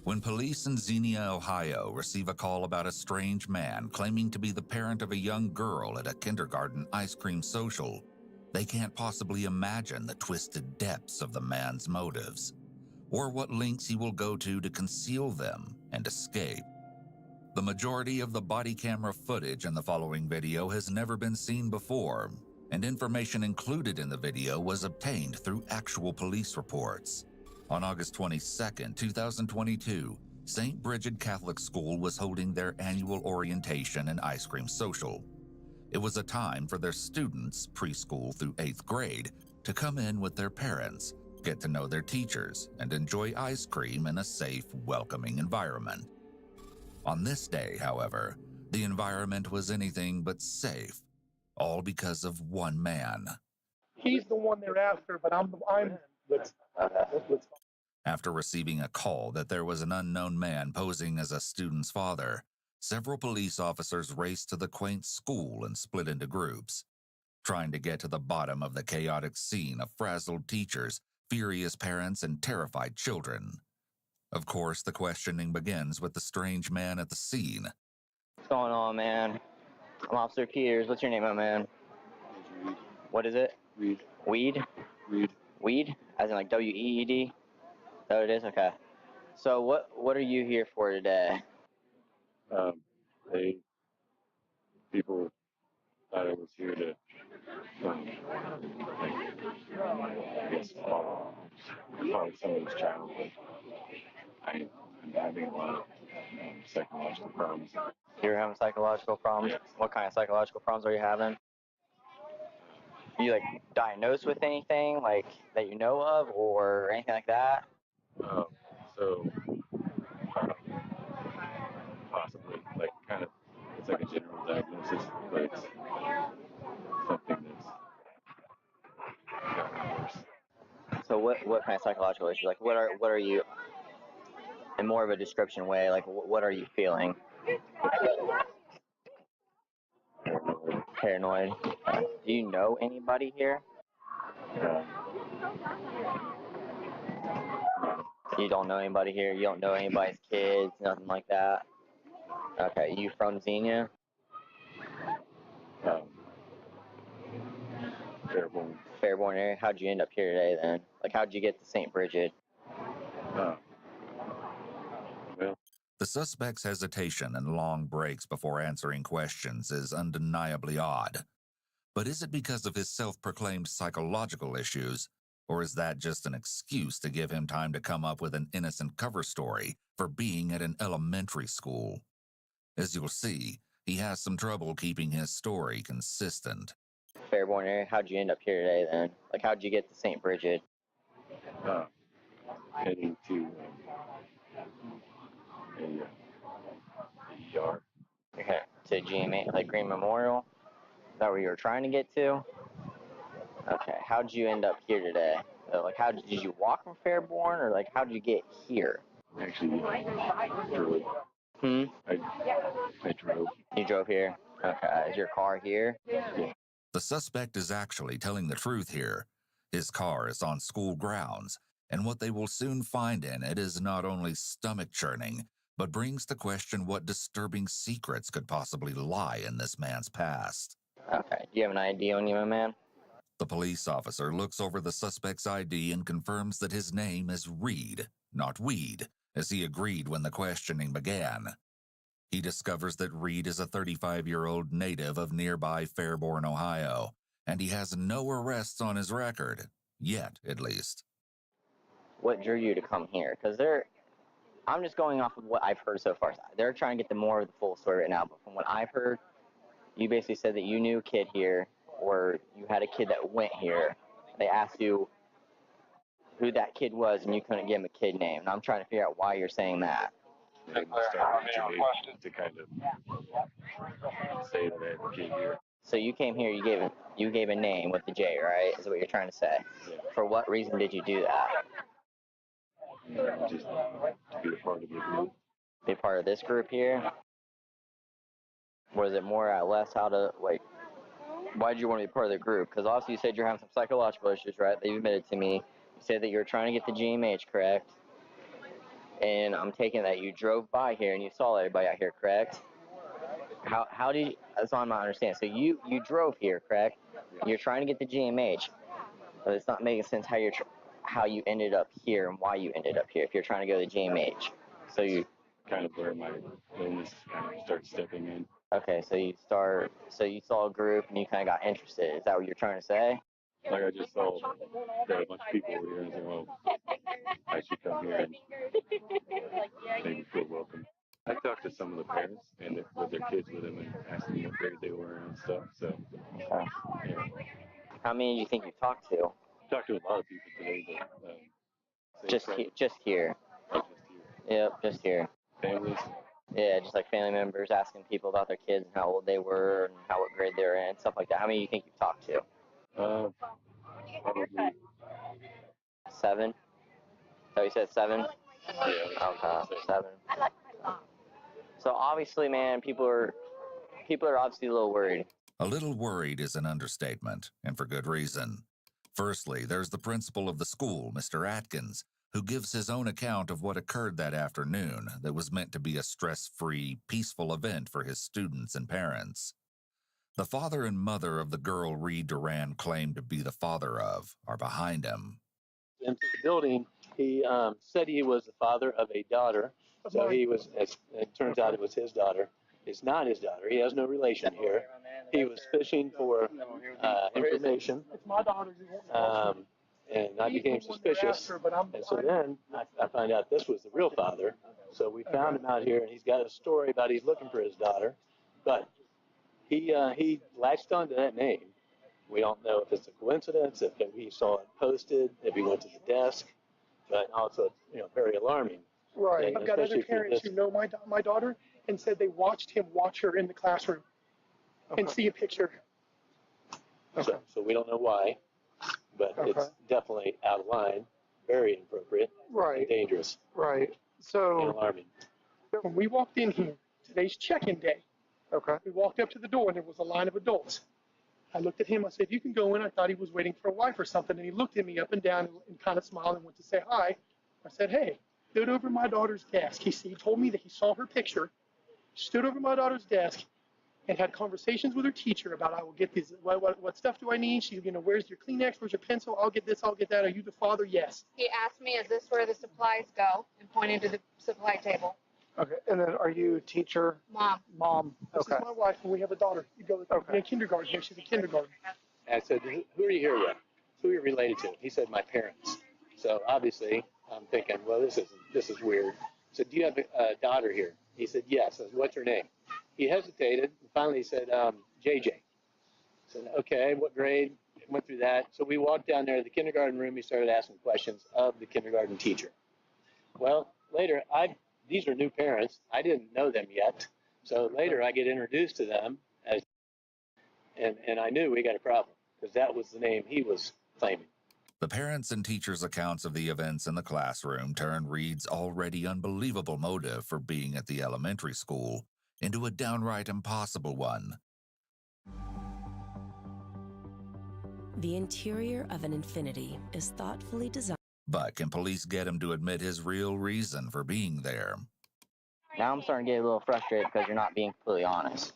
When police in Xenia, Ohio receive a call about a strange man claiming to be the parent of a young girl at a kindergarten ice cream social, they can't possibly imagine the twisted depths of the man's motives, or what lengths he will go to conceal them and escape. The majority of the body camera footage in the following video has never been seen before, and information included in the video was obtained through actual police reports. On August 22, 2022, St. Bridget Catholic School was holding their annual orientation and ice cream social. It was a time for their students, preschool through 8th grade, to come in with their parents, get to know their teachers, and enjoy ice cream in a safe, welcoming environment. On this day, however, the environment was anything but safe, all because of one man. He's the one they're after, but I'm After receiving a call that there was an unknown man posing as a student's father, several police officers raced to the quaint school and split into groups, trying to get to the bottom of the chaotic scene of frazzled teachers, furious parents, and terrified children. Of course, the questioning begins with the strange man at the scene. What's going on, man? I'm Officer Peters. What's your name, my man? Reed. What is it? Reed. Weed? Reed. Weed? As in like W-E-E-D? Is that what it is? Okay. So what are you here for today? People thought I was here to, I guess, follow someone's child, but I'm having a lot of psychological problems. You're having psychological problems? What kind of psychological problems are you having? Are you like diagnosed with anything like that you know of or anything like that? Possibly, like kind of, it's like a general diagnosis, but it's something that's gotten worse. So what kind of psychological issues? Like what are you, in more of a description way, like what are you feeling? Paranoid. Do you know anybody here? You don't know anybody here? You don't know anybody's kids? Nothing like that? Okay, you from Xenia? Fairborn. Fairborn area? How'd you end up here today then? Like how'd you get to St. Bridget? The suspect's hesitation and long breaks before answering questions is undeniably odd. But is it because of his self-proclaimed psychological issues, or is that just an excuse to give him time to come up with an innocent cover story for being at an elementary school? As you'll see, he has some trouble keeping his story consistent. Fairborn area? How'd you end up here today then? Like how'd you get to St. Bridget? Heading to a ER. Okay, to GMA, like Green Memorial? Is that where you were trying to get to? Okay, how'd you end up here today? Like did you walk from Fairborn or like how'd you get here? Actually, I drove. I drove. You drove here? Okay, is your car here? Yeah. The suspect is actually telling the truth here. His car is on school grounds, and what they will soon find in it is not only stomach-churning, but brings to question what disturbing secrets could possibly lie in this man's past. Okay, do you have an ID on you, my man? The police officer looks over the suspect's ID and confirms that his name is Reed, not Weed, as he agreed when the questioning began. He discovers that Reed is a 35-year-old native of nearby Fairborn, Ohio, and he has no arrests on his record, yet at least. What drew you to come here? Because I'm just going off of what I've heard so far. They're trying to get the more of the full story right now, but from what I've heard, you basically said that you knew a kid here, or you had a kid that went here. They asked you who that kid was, and you couldn't give him a kid name. And I'm trying to figure out why you're saying that. They started to kind of say that I had a kid here. So you came here, you gave a name with the J, right? Is what you're trying to say? Yeah. For what reason did you do that? Just to be a part of the group. Be part of this group here? Was it more or less how to, like, why did you want to be part of the group? Because obviously you said you're having some psychological issues, right? That you admitted to me. You said that you were trying to get the GMH, correct? And I'm taking that you drove by here and you saw everybody out here, correct? How did you, that's all I'm not understanding. So you drove here, correct? You're trying to get the GMH, but it's not making sense how you ended up here and why you ended up here if you're trying to go to the GMH. So you kind of where my illness kind of started stepping in. Okay, so you saw a group and you kind of got interested. Is that what you're trying to say? Like I just saw that a bunch of people were here and I said, well, I should come here and maybe feel welcome. I talked to some of the parents and with their kids with them and asked them what grade they were and stuff. So, yeah. How many do you think you talked to? Talked to a lot of people today, but just here. Just here. Yep, just here. Families. Yeah, just like family members asking people about their kids and how old they were and what grade they were in, stuff like that. How many do you think you've talked to? Probably 7? So you said 7? Yeah. Okay, 7. So obviously, man, people are obviously a little worried. A little worried is an understatement, and for good reason. Firstly, there's the principal of the school, Mr. Atkins, who gives his own account of what occurred that afternoon that was meant to be a stress-free, peaceful event for his students and parents. The father and mother of the girl Reed Duran claimed to be the father of are behind him. Into the building, he said he was the father of a daughter. So he was, it turns out it was his daughter. It's not his daughter. He has no relation here. He was fishing for information. It's my daughter. And I became suspicious. And so then I find out this was the real father. So we found him out here, and he's got a story about he's looking for his daughter. But he latched onto that name. We don't know if it's a coincidence, if he saw it posted, if he went to the desk, but also, very alarming. Right. And I've got other especially for parents this- who know my daughter and said they watched him watch her in the classroom and see a picture. So we don't know why, but it's definitely out of line, very inappropriate, and dangerous, Right. and So alarming. when we walked in here, today's check-in day, we walked up to the door and there was a line of adults. I looked at him, I said, "You can go in." I thought he was waiting for a wife or something, and he looked at me up and down and kind of smiled and went to say hi. I said, "Hey," stood over my daughter's desk. He told me that he saw her picture, stood over my daughter's desk, and had conversations with her teacher about, "I will get these, what stuff do I need?" She's, "Where's your Kleenex? Where's your pencil? I'll get this, I'll get that. Are you the father?" "Yes." He asked me, "Is this where the supplies go?" and pointed to the supply table. Okay, and then are you teacher? Mom. Mom. This is my wife, and we have a daughter. You go in kindergarten here. She's in kindergarten. And I said, "Who are you here with? Who are you related to?" He said, "My parents." So obviously, I'm thinking, well, this is weird. I said, "Do you have a daughter here?" He said, "Yes." I said, "What's her name?" He hesitated, and finally he said, "JJ." I said, "Okay, what grade?" Went through that. So we walked down there to the kindergarten room. He started asking questions of the kindergarten teacher. Well, later, these are new parents. I didn't know them yet. So later I get introduced to them and I knew we got a problem because that was the name he was claiming. The parents' and teachers' accounts of the events in the classroom turned Reed's already unbelievable motive for being at the elementary school into a downright impossible one. The interior of an Infiniti is thoughtfully designed. But can police get him to admit his real reason for being there? Now I'm starting to get a little frustrated because you're not being completely honest.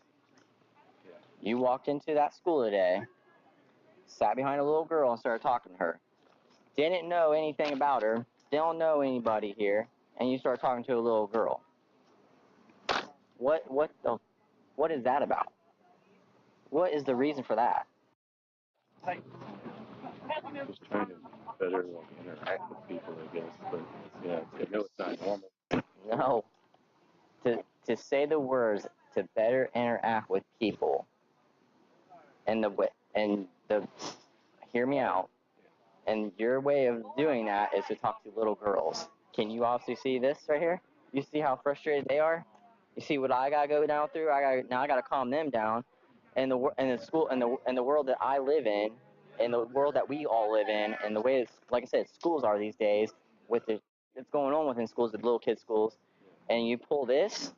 You walked into that school today, sat behind a little girl and started talking to her. Didn't know anything about her, don't know anybody here, and you start talking to a little girl. What is that about? What is the reason for that? Just trying to better interact with people, I guess. But I know it's not normal. No. To say the words to better interact with people, and hear me out. And your way of doing that is to talk to little girls. Can you also see this right here? You see how frustrated they are? You see what I gotta go down through? I gotta calm them down. And the world that I live in, and the world that we all live in, and the way like I said, schools are these days, with it's going on within schools, the little kids' schools, and you pull this,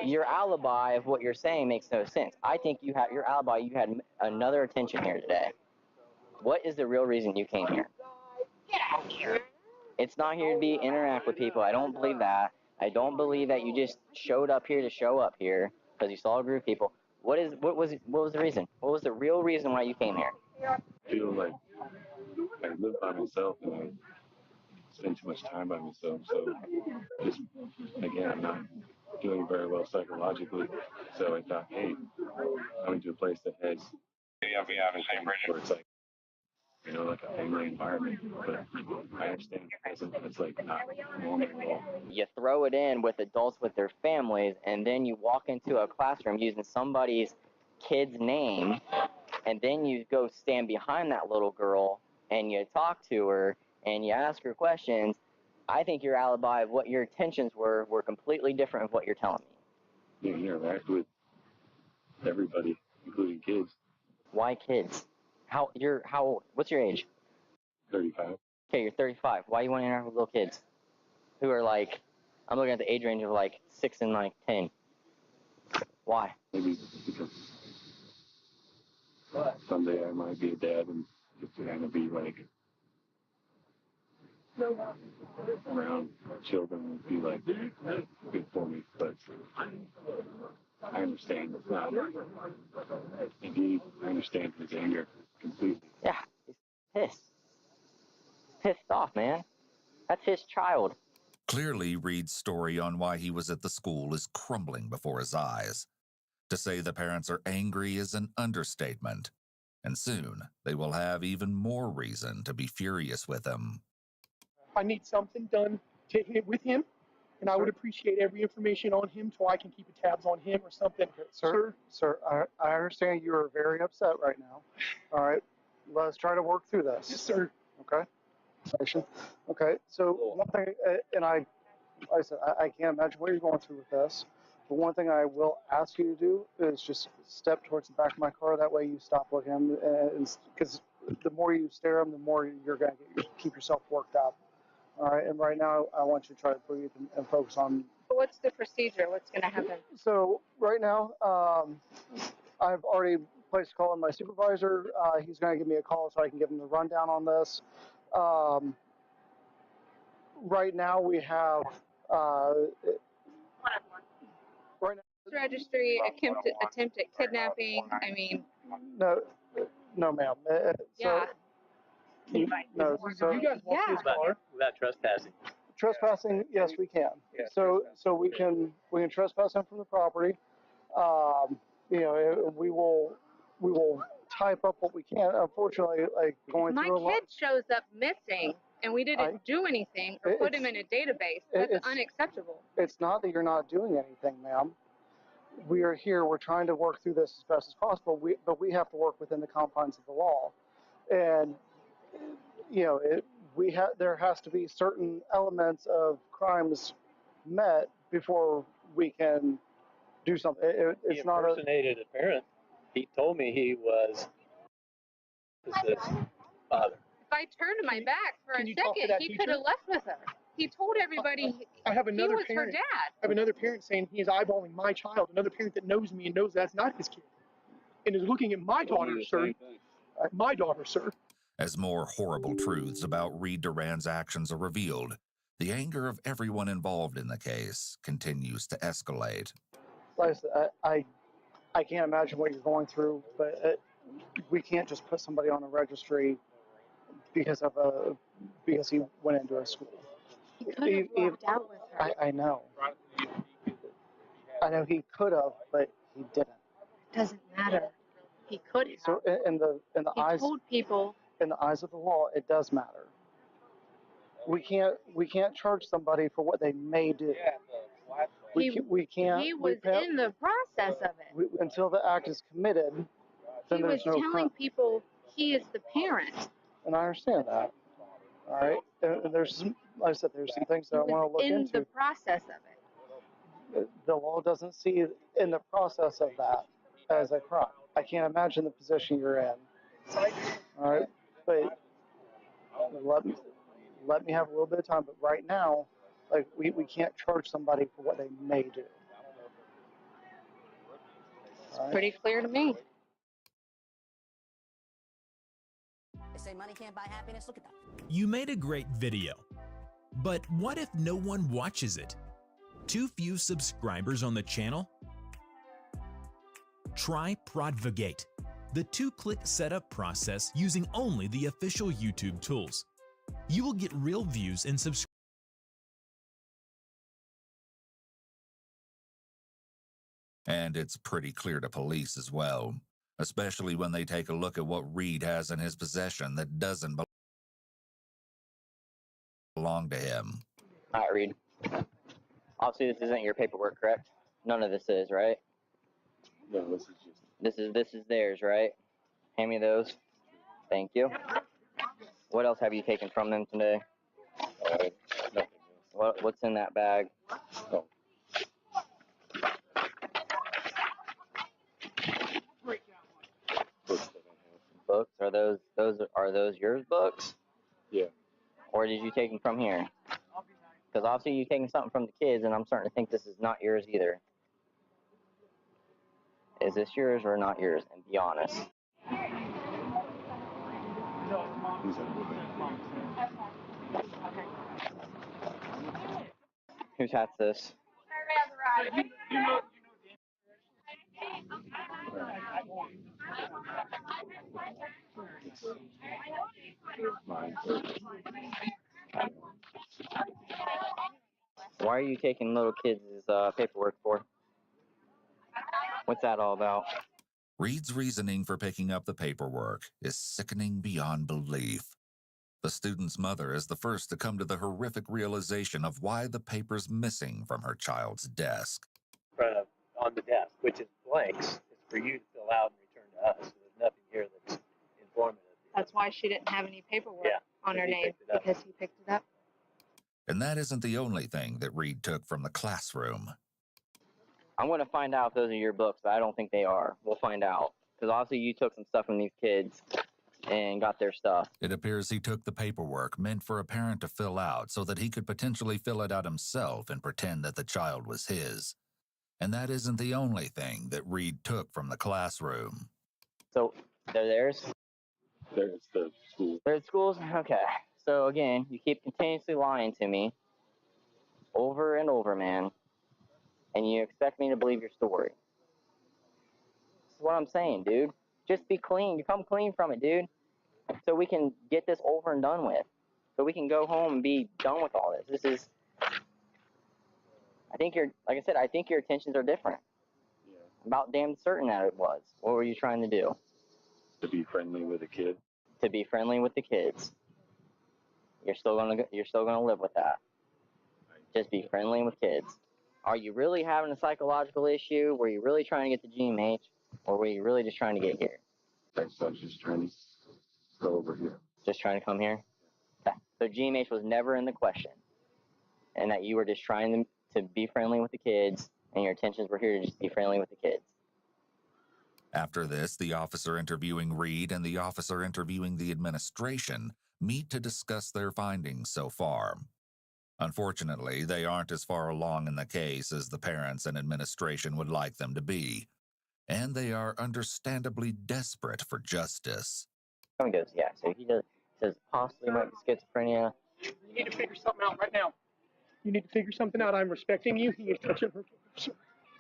your alibi of what you're saying makes no sense. I think you had your alibi. You had another attention here today. What is the real reason you came here? Get out here. It's not here to interact with people. I don't believe that. I don't believe that you just showed up here to show up here because you saw a group of people. What was the reason? What was the real reason why you came here? I feel like I live by myself and I spend too much time by myself. So just again, I'm not doing very well psychologically. So I thought, hey, coming to a place that has where it's like, like a family environment. But I understand it's like not normal at all. You throw it in with adults with their families, and then you walk into a classroom using somebody's kid's name, and then you go stand behind that little girl and you talk to her and you ask her questions. I think your alibi of what your intentions were completely different of what you're telling me. You interact with everybody, including kids. Why kids? What's your age? 35. Okay, you're 35. Why you want to interact with little kids who are like, I'm looking at the age range of like 6 and like 10. Why? Maybe because someday I might be a dad and it's going to be like around children would be like good for me, but I understand it's not. Indeed, I understand his anger completely. Yeah, he's pissed. Pissed off, man. That's his child. Clearly, Reed's story on why he was at the school is crumbling before his eyes. To say the parents are angry is an understatement, and soon they will have even more reason to be furious with him. I need something done with him, and I would appreciate every information on him so I can keep tabs on him or something. Sir, I understand you are very upset right now. All right, let's try to work through this. Yes, sir. Okay. Okay. So one thing, and like I said, I can't imagine what you're going through with this. But one thing I will ask you to do is just step towards the back of my car. That way you stop looking at him, because the more you stare at him, the more you're going to keep yourself worked up. All right. And right now, I want you to try to breathe and focus on. What's the procedure? What's going to happen? So right now, I've already placed a call on my supervisor. He's going to give me a call so I can give him the rundown on this. Right now we have right now Registry, attempt at kidnapping. I mean, no, ma'am. yeah. No, so you guys walk his car? Without trespassing. Trespassing, yes, we can. So we can trespass him from the property. You know, we will type up what we can. Unfortunately, like going My through a lot. kid shows up missing, and we didn't do anything or put him in a database. That's unacceptable. It's not that you're not doing anything, ma'am. We are here. We're trying to work through this as best as possible. But we have to work within the confines of the law, and you know, there has to be certain elements of crimes met before we can do something. It's not a. He impersonated a parent. He told me he was his father. If I turned my back for a Can you talk to second, that he teacher? could have left with her. He told everybody I have he another was parent. her dad. I have another parent saying he is eyeballing my child. Another parent that knows me and knows that's not his kid, and is looking at my daughter, sir. My daughter, sir. As more horrible truths about Reed Duran's actions are revealed, the anger of everyone involved in the case continues to escalate. Like I said, I can't imagine what you're going through, but we can't just put somebody on a registry because he went into a school. He could have walked out with her. I know. I know he could have, but he didn't. Doesn't matter. He could have. So in the He eyes told people. In the eyes of the law, it does matter. We can't charge somebody for what they may do. We can't. He was in the process of it. Until the act is committed, then He there's was no telling crime. people he is the parent. And I understand that. All right. And there's, like I said, there's some things that I want to look in into. the process of it. The law doesn't see in the process of that as a crime. I can't imagine the position you're in. All right. But let me have a little bit of time. But right now, like we can't charge somebody for what they may do. It's pretty clear to me. They say money can't buy happiness. Look at that. You made a great video, but what if no one watches it? Too few subscribers on the channel? Try Prodvigate, the 2-click setup process using only the official YouTube tools. You will get real views and subscribers. And it's pretty clear to police as well, especially when they take a look at what Reed has in his possession that doesn't belong to him. All right, Reed. Obviously, this isn't your paperwork, correct? None of this is, right? No, this is just. This is theirs, right? Hand me those. Thank you. What else have you taken from them today? Nothing else. What's in that bag? Oh. Books? Are those yours books? Yeah. Or did you take them from here? Because obviously you're taking something from the kids, and I'm starting to think this is not yours either. Is this yours or not yours? And be honest. Whose hat's this? Why are you taking little kids' paperwork for? What's that all about? Reed's reasoning for picking up the paperwork is sickening beyond belief. The student's mother is the first to come to the horrific realization of why the paper's missing from her child's desk. On the desk, which is blanks, it's for you to fill out and return to us. So there's nothing here that's informative. That's why she didn't have any paperwork on her name, because he picked it up. And that isn't the only thing that Reed took from the classroom. I'm going to find out if those are your books, but I don't think they are. We'll find out. Because obviously you took some stuff from these kids and got their stuff. It appears he took the paperwork meant for a parent to fill out so that he could potentially fill it out himself and pretend that the child was his. And that isn't the only thing that Reed took from the classroom. So, they're theirs? There's the school. They're at schools? Okay. So, again, you keep continuously lying to me over and over, man. And you expect me to believe your story. This is what I'm saying, dude. Just be clean. You come clean from it, dude. So we can get this over and done with. So we can go home and be done with all this. This is... I think I think your intentions are different. Yeah. I'm about damn certain that it was. What were you trying to do? To be friendly with a kid. To be friendly with the kids. You're still gonna live with that. Just be friendly with kids. Are you really having a psychological issue? Were you really trying to get the GMH? Or were you really just trying to get here? I was just trying to go over here. Just trying to come here? Okay. So GMH was never in the question. And that you were just trying to be friendly with the kids, and your intentions were here to just be friendly with the kids. After this, the officer interviewing Reed and the officer interviewing the administration meet to discuss their findings so far. Unfortunately, they aren't as far along in the case as the parents and administration would like them to be, and they are understandably desperate for justice. He goes, yeah, so he says possibly might be schizophrenia. You need to figure something out right now. You need to figure something out. I'm respecting you. He is touching her.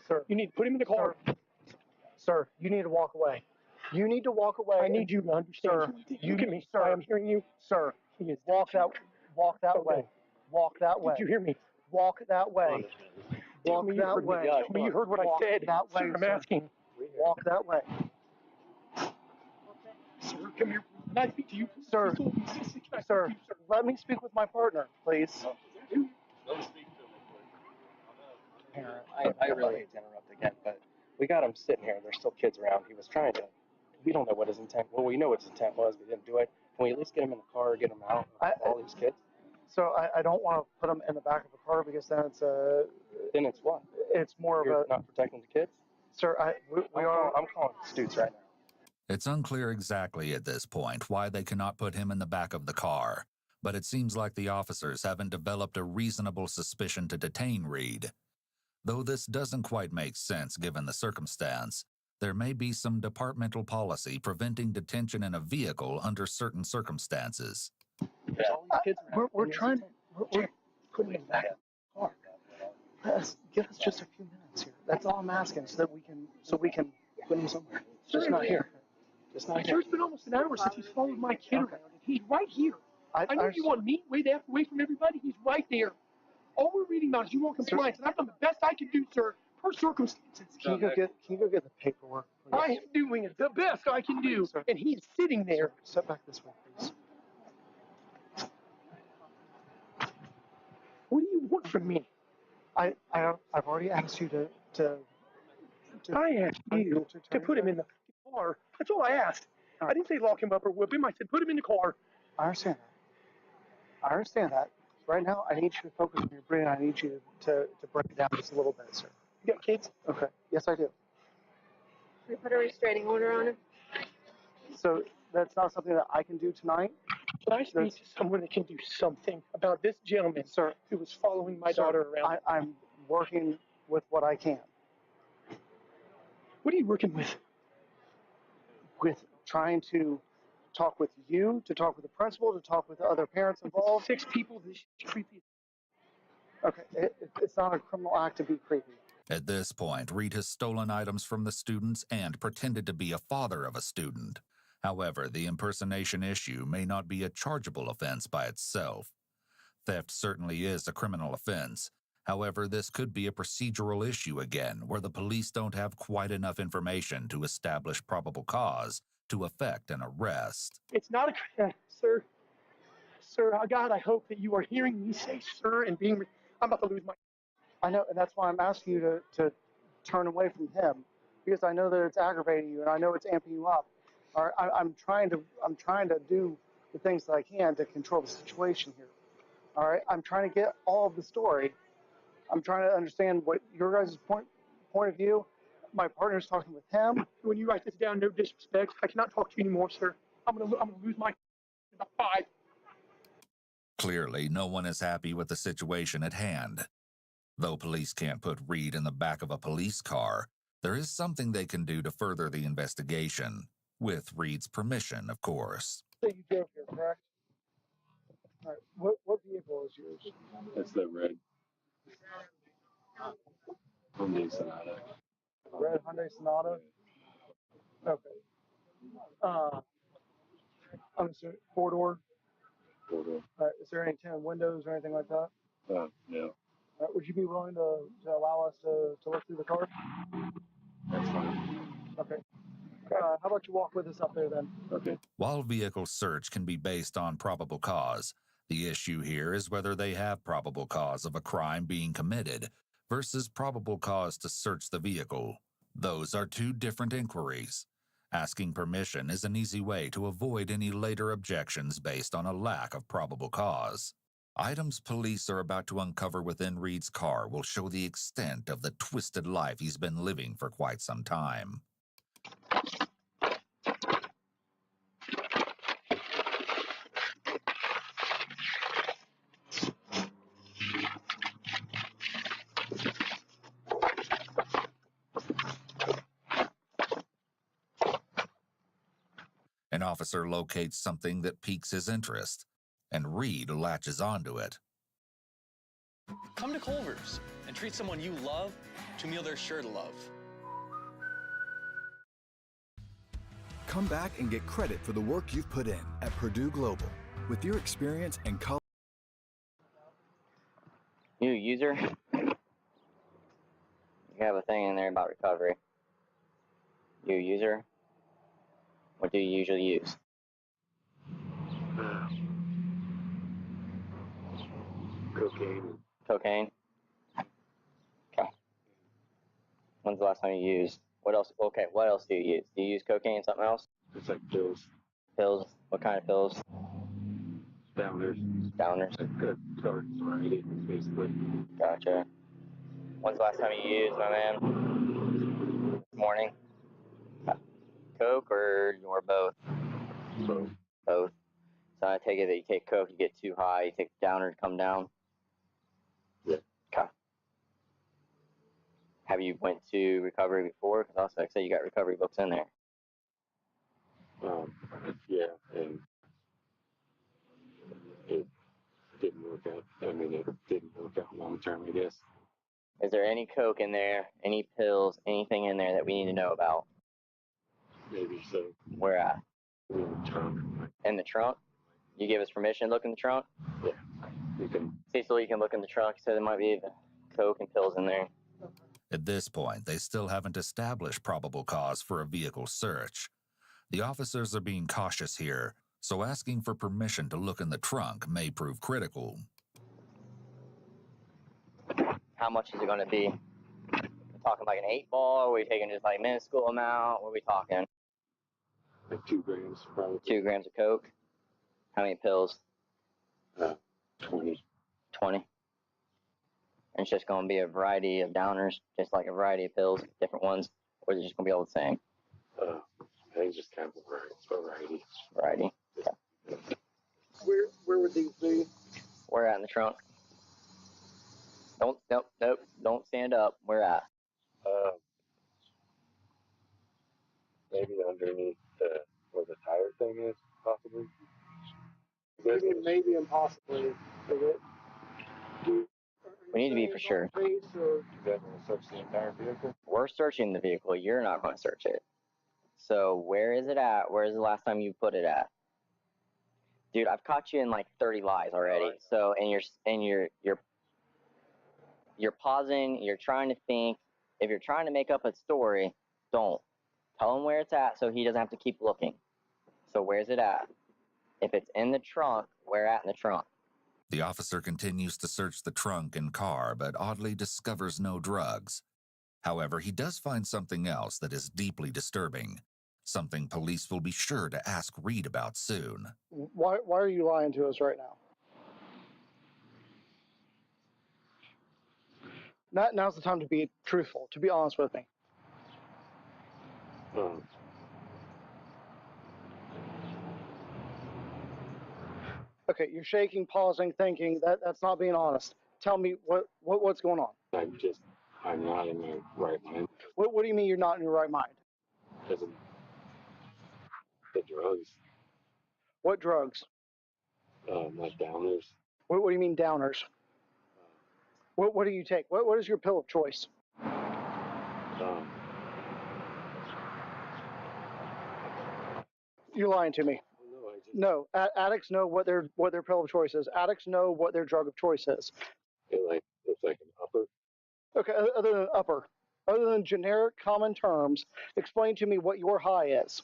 Sir. You need to put him in the car. Sir, you need to walk away. You need to walk away. I need you to understand. Sir, Look at me. Sir, I am hearing you. Sir, walk that way. Walk that way. Did you hear me? Walk that way. Walk that way. Tell me you heard what I said. That way, Sir, I'm asking. Walk that way. Sir, come here. Can I speak to you? Sir, sir, let me speak with my partner, please. I really hate to interrupt again, but we got him sitting here. There's still kids around. He was trying to. We don't know what his intent. Well, we know what his intent was, but he didn't do it. Can we at least get him in the car or get him out of all these kids? So I don't want to put him in the back of the car because then it's a. Then it's what? It's more You're of a. not protecting the kids. Sir, we are. I'm calling Stutes right now. It's unclear exactly at this point why they cannot put him in the back of the car, but it seems like the officers haven't developed a reasonable suspicion to detain Reed. Though this doesn't quite make sense given the circumstance, there may be some departmental policy preventing detention in a vehicle under certain circumstances. We're trying. We're putting him back in the car. Give us just a few minutes here. That's all I'm asking, so we can put him somewhere. Just not here. Just not here. Sir, it's been almost an hour since he's followed my kid around, and he's right here. I know you want me way from everybody. He's right there. All we're reading about is you want compliance, and I've done the best I can do, sir, per circumstances. Can you go get the paperwork, please? I am doing it the best I can do, and he's sitting there. Step back this way, please. What do you want from me? I've already asked you to I asked you to put him in the car. That's all I asked. I didn't say lock him up or whip him. I said put him in the car. I understand that. Right now, I need you to focus on your brain. I need you to break it down just a little bit, sir. You got kids? Okay. Yes, I do. We put a restraining order on him. So that's not something that I can do tonight? Can I speak to someone that can do something about this gentleman, sir, who was following my daughter around? I'm working with what I can. What are you working with? With trying to talk with you, to talk with the principal, to talk with the other parents involved. 6 people, this is creepy. Okay, it's not a criminal act to be creepy. At this point, Reed has stolen items from the students and pretended to be a father of a student. However, the impersonation issue may not be a chargeable offense by itself. Theft certainly is a criminal offense. However, this could be a procedural issue again, where the police don't have quite enough information to establish probable cause to effect an arrest. It's not a, sir, God, I hope that you are hearing me say sir and being, I'm about to lose my. I know, and that's why I'm asking you to turn away from him, because I know that it's aggravating you, and I know it's amping you up. All right, I'm trying to do the things that I can to control the situation here. All right, I'm trying to get all of the story. I'm trying to understand what your guys' point of view. My partner's talking with him. When you write this down, no disrespect, I cannot talk to you anymore, sir. I'm gonna lose my about 5. Clearly, no one is happy with the situation at hand. Though police can't put Reed in the back of a police car, there is something they can do to further the investigation, with Reed's permission, of course. So you drove here, correct? All right. What vehicle is yours? That's the red Hyundai Sonata. Red Hyundai Sonata. Okay. I'm sorry, 4-door. 4-door. Is there any tinted windows or anything like that? No. Would you be willing to allow us to look through the car? That's fine. Okay. How about you walk with us up there then? Okay. While vehicle search can be based on probable cause, the issue here is whether they have probable cause of a crime being committed versus probable cause to search the vehicle. Those are two different inquiries. Asking permission is an easy way to avoid any later objections based on a lack of probable cause. Items police are about to uncover within Reed's car will show the extent of the twisted life he's been living for quite some time. An officer locates something that piques his interest, and Reed latches onto it. Come to Culver's and treat someone you love to a meal they're sure to love. Come back and get credit for the work you've put in at Purdue Global. With your experience and college. You user? You have a thing in there about recovery. You user? What do you usually use? Cocaine. Cocaine? Okay. When's the last time you used? What else? Okay, what else do you use? Do you use cocaine and something else? It's like pills. Pills? What kind of pills? Downers. Downers? Good start, right? Basically. Gotcha. When's the last time you used, my man? This morning? Coke or both? Both. Both. So I take it that you take Coke, you get too high, you take the downer to come down? Yeah. Okay. Have you went to recovery before? Because also, like I said, you got recovery books in there. Yeah, and it didn't work out. I mean, it didn't work out long term, I guess. Is there any Coke in there, any pills, anything in there that we need to know about? Maybe so. Where at? In the trunk. In the trunk? You give us permission to look in the trunk? Yeah. You can. Cecil, you can look in the trunk, so there might be Coke and pills in there. At this point, they still haven't established probable cause for a vehicle search. The officers are being cautious here, so asking for permission to look in the trunk may prove critical. How much is it going to be? We're talking like an 8-ball? Are we taking just like minuscule amount? What are we talking? Like 2 grams, probably. 2 grams of Coke? How many pills? 20. 20. And it's just going to be a variety of downers, just like a variety of pills, different ones, or is it just going to be all the same? I think just kind of a variety. Variety. Okay. Where would these be? Where at in the trunk? Nope. Don't stand up. Where at? Maybe underneath where the tire thing is, possibly. Maybe and possibly. Are We need to be for sure. You guys want to search the entire vehicle? We're searching the vehicle. You're not going to search it. So where is it at? Where is the last time you put it at? Dude, I've caught you in like 30 lies already. So and you're pausing. You're trying to think. If you're trying to make up a story, don't. Tell him where it's at so he doesn't have to keep looking. So where's it at? If it's in the trunk, where at in the trunk? The officer continues to search the trunk and car, but oddly discovers no drugs. However, he does find something else that is deeply disturbing, something police will be sure to ask Reed about soon. Why are you lying to us right now? Now's the time to be truthful, to be honest with me. Okay, you're shaking, pausing, thinking. That's not being honest. Tell me what's going on. I'm not in my right mind. What do you mean you're not in your right mind? Because of the drugs, What drugs? like downers. What do you mean downers? What do you take? What is your pill of choice? You're lying to me. No, addicts know what their pill of choice is. Addicts know what their drug of choice is. It's like an upper. Okay, other than upper, other than generic common terms, explain to me what your high is.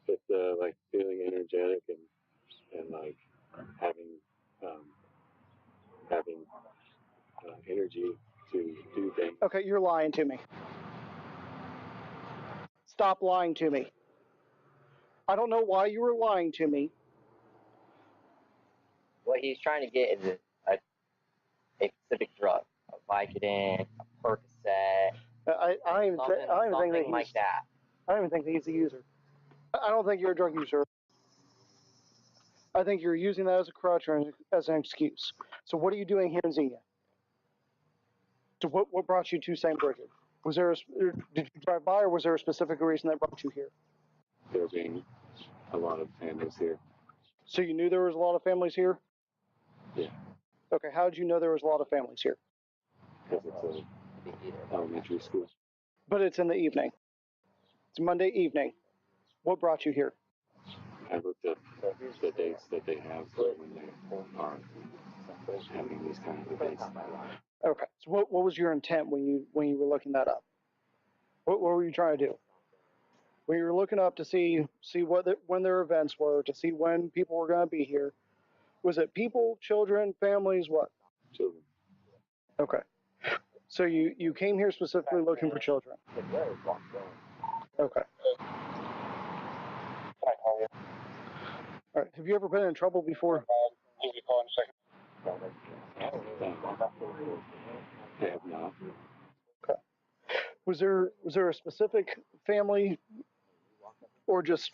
It's like feeling energetic and like having energy to do things. Okay, you're lying to me. Stop lying to me. I don't know why you were lying to me. What he's trying to get is a specific drug, a Vicodin, a Percocet. I don't even think that like that. I don't even think that he's a user. I don't think you're a drug user. I think you're using that as a crutch or as an excuse. So what are you doing here in Xenia? So what brought you to St. Bridget? Did you drive by, or was there a specific reason that brought you here? There being a lot of families here. So you knew there was a lot of families here? Yeah. Okay, how did you know there was a lot of families here? Because it's a elementary school. But it's in the evening. It's Monday evening. What brought you here? I looked up the dates that they have for when they are having these kind of events. Okay, so what was your intent when you were looking that up? What were you trying to do? When you were looking up to see when their events were, to see when people were going to be here, was it people, children, families, what? Children. Okay. So you came here specifically looking for children. Okay. All right. Have you ever been in trouble before? I have not. Okay. Was there a specific family, or just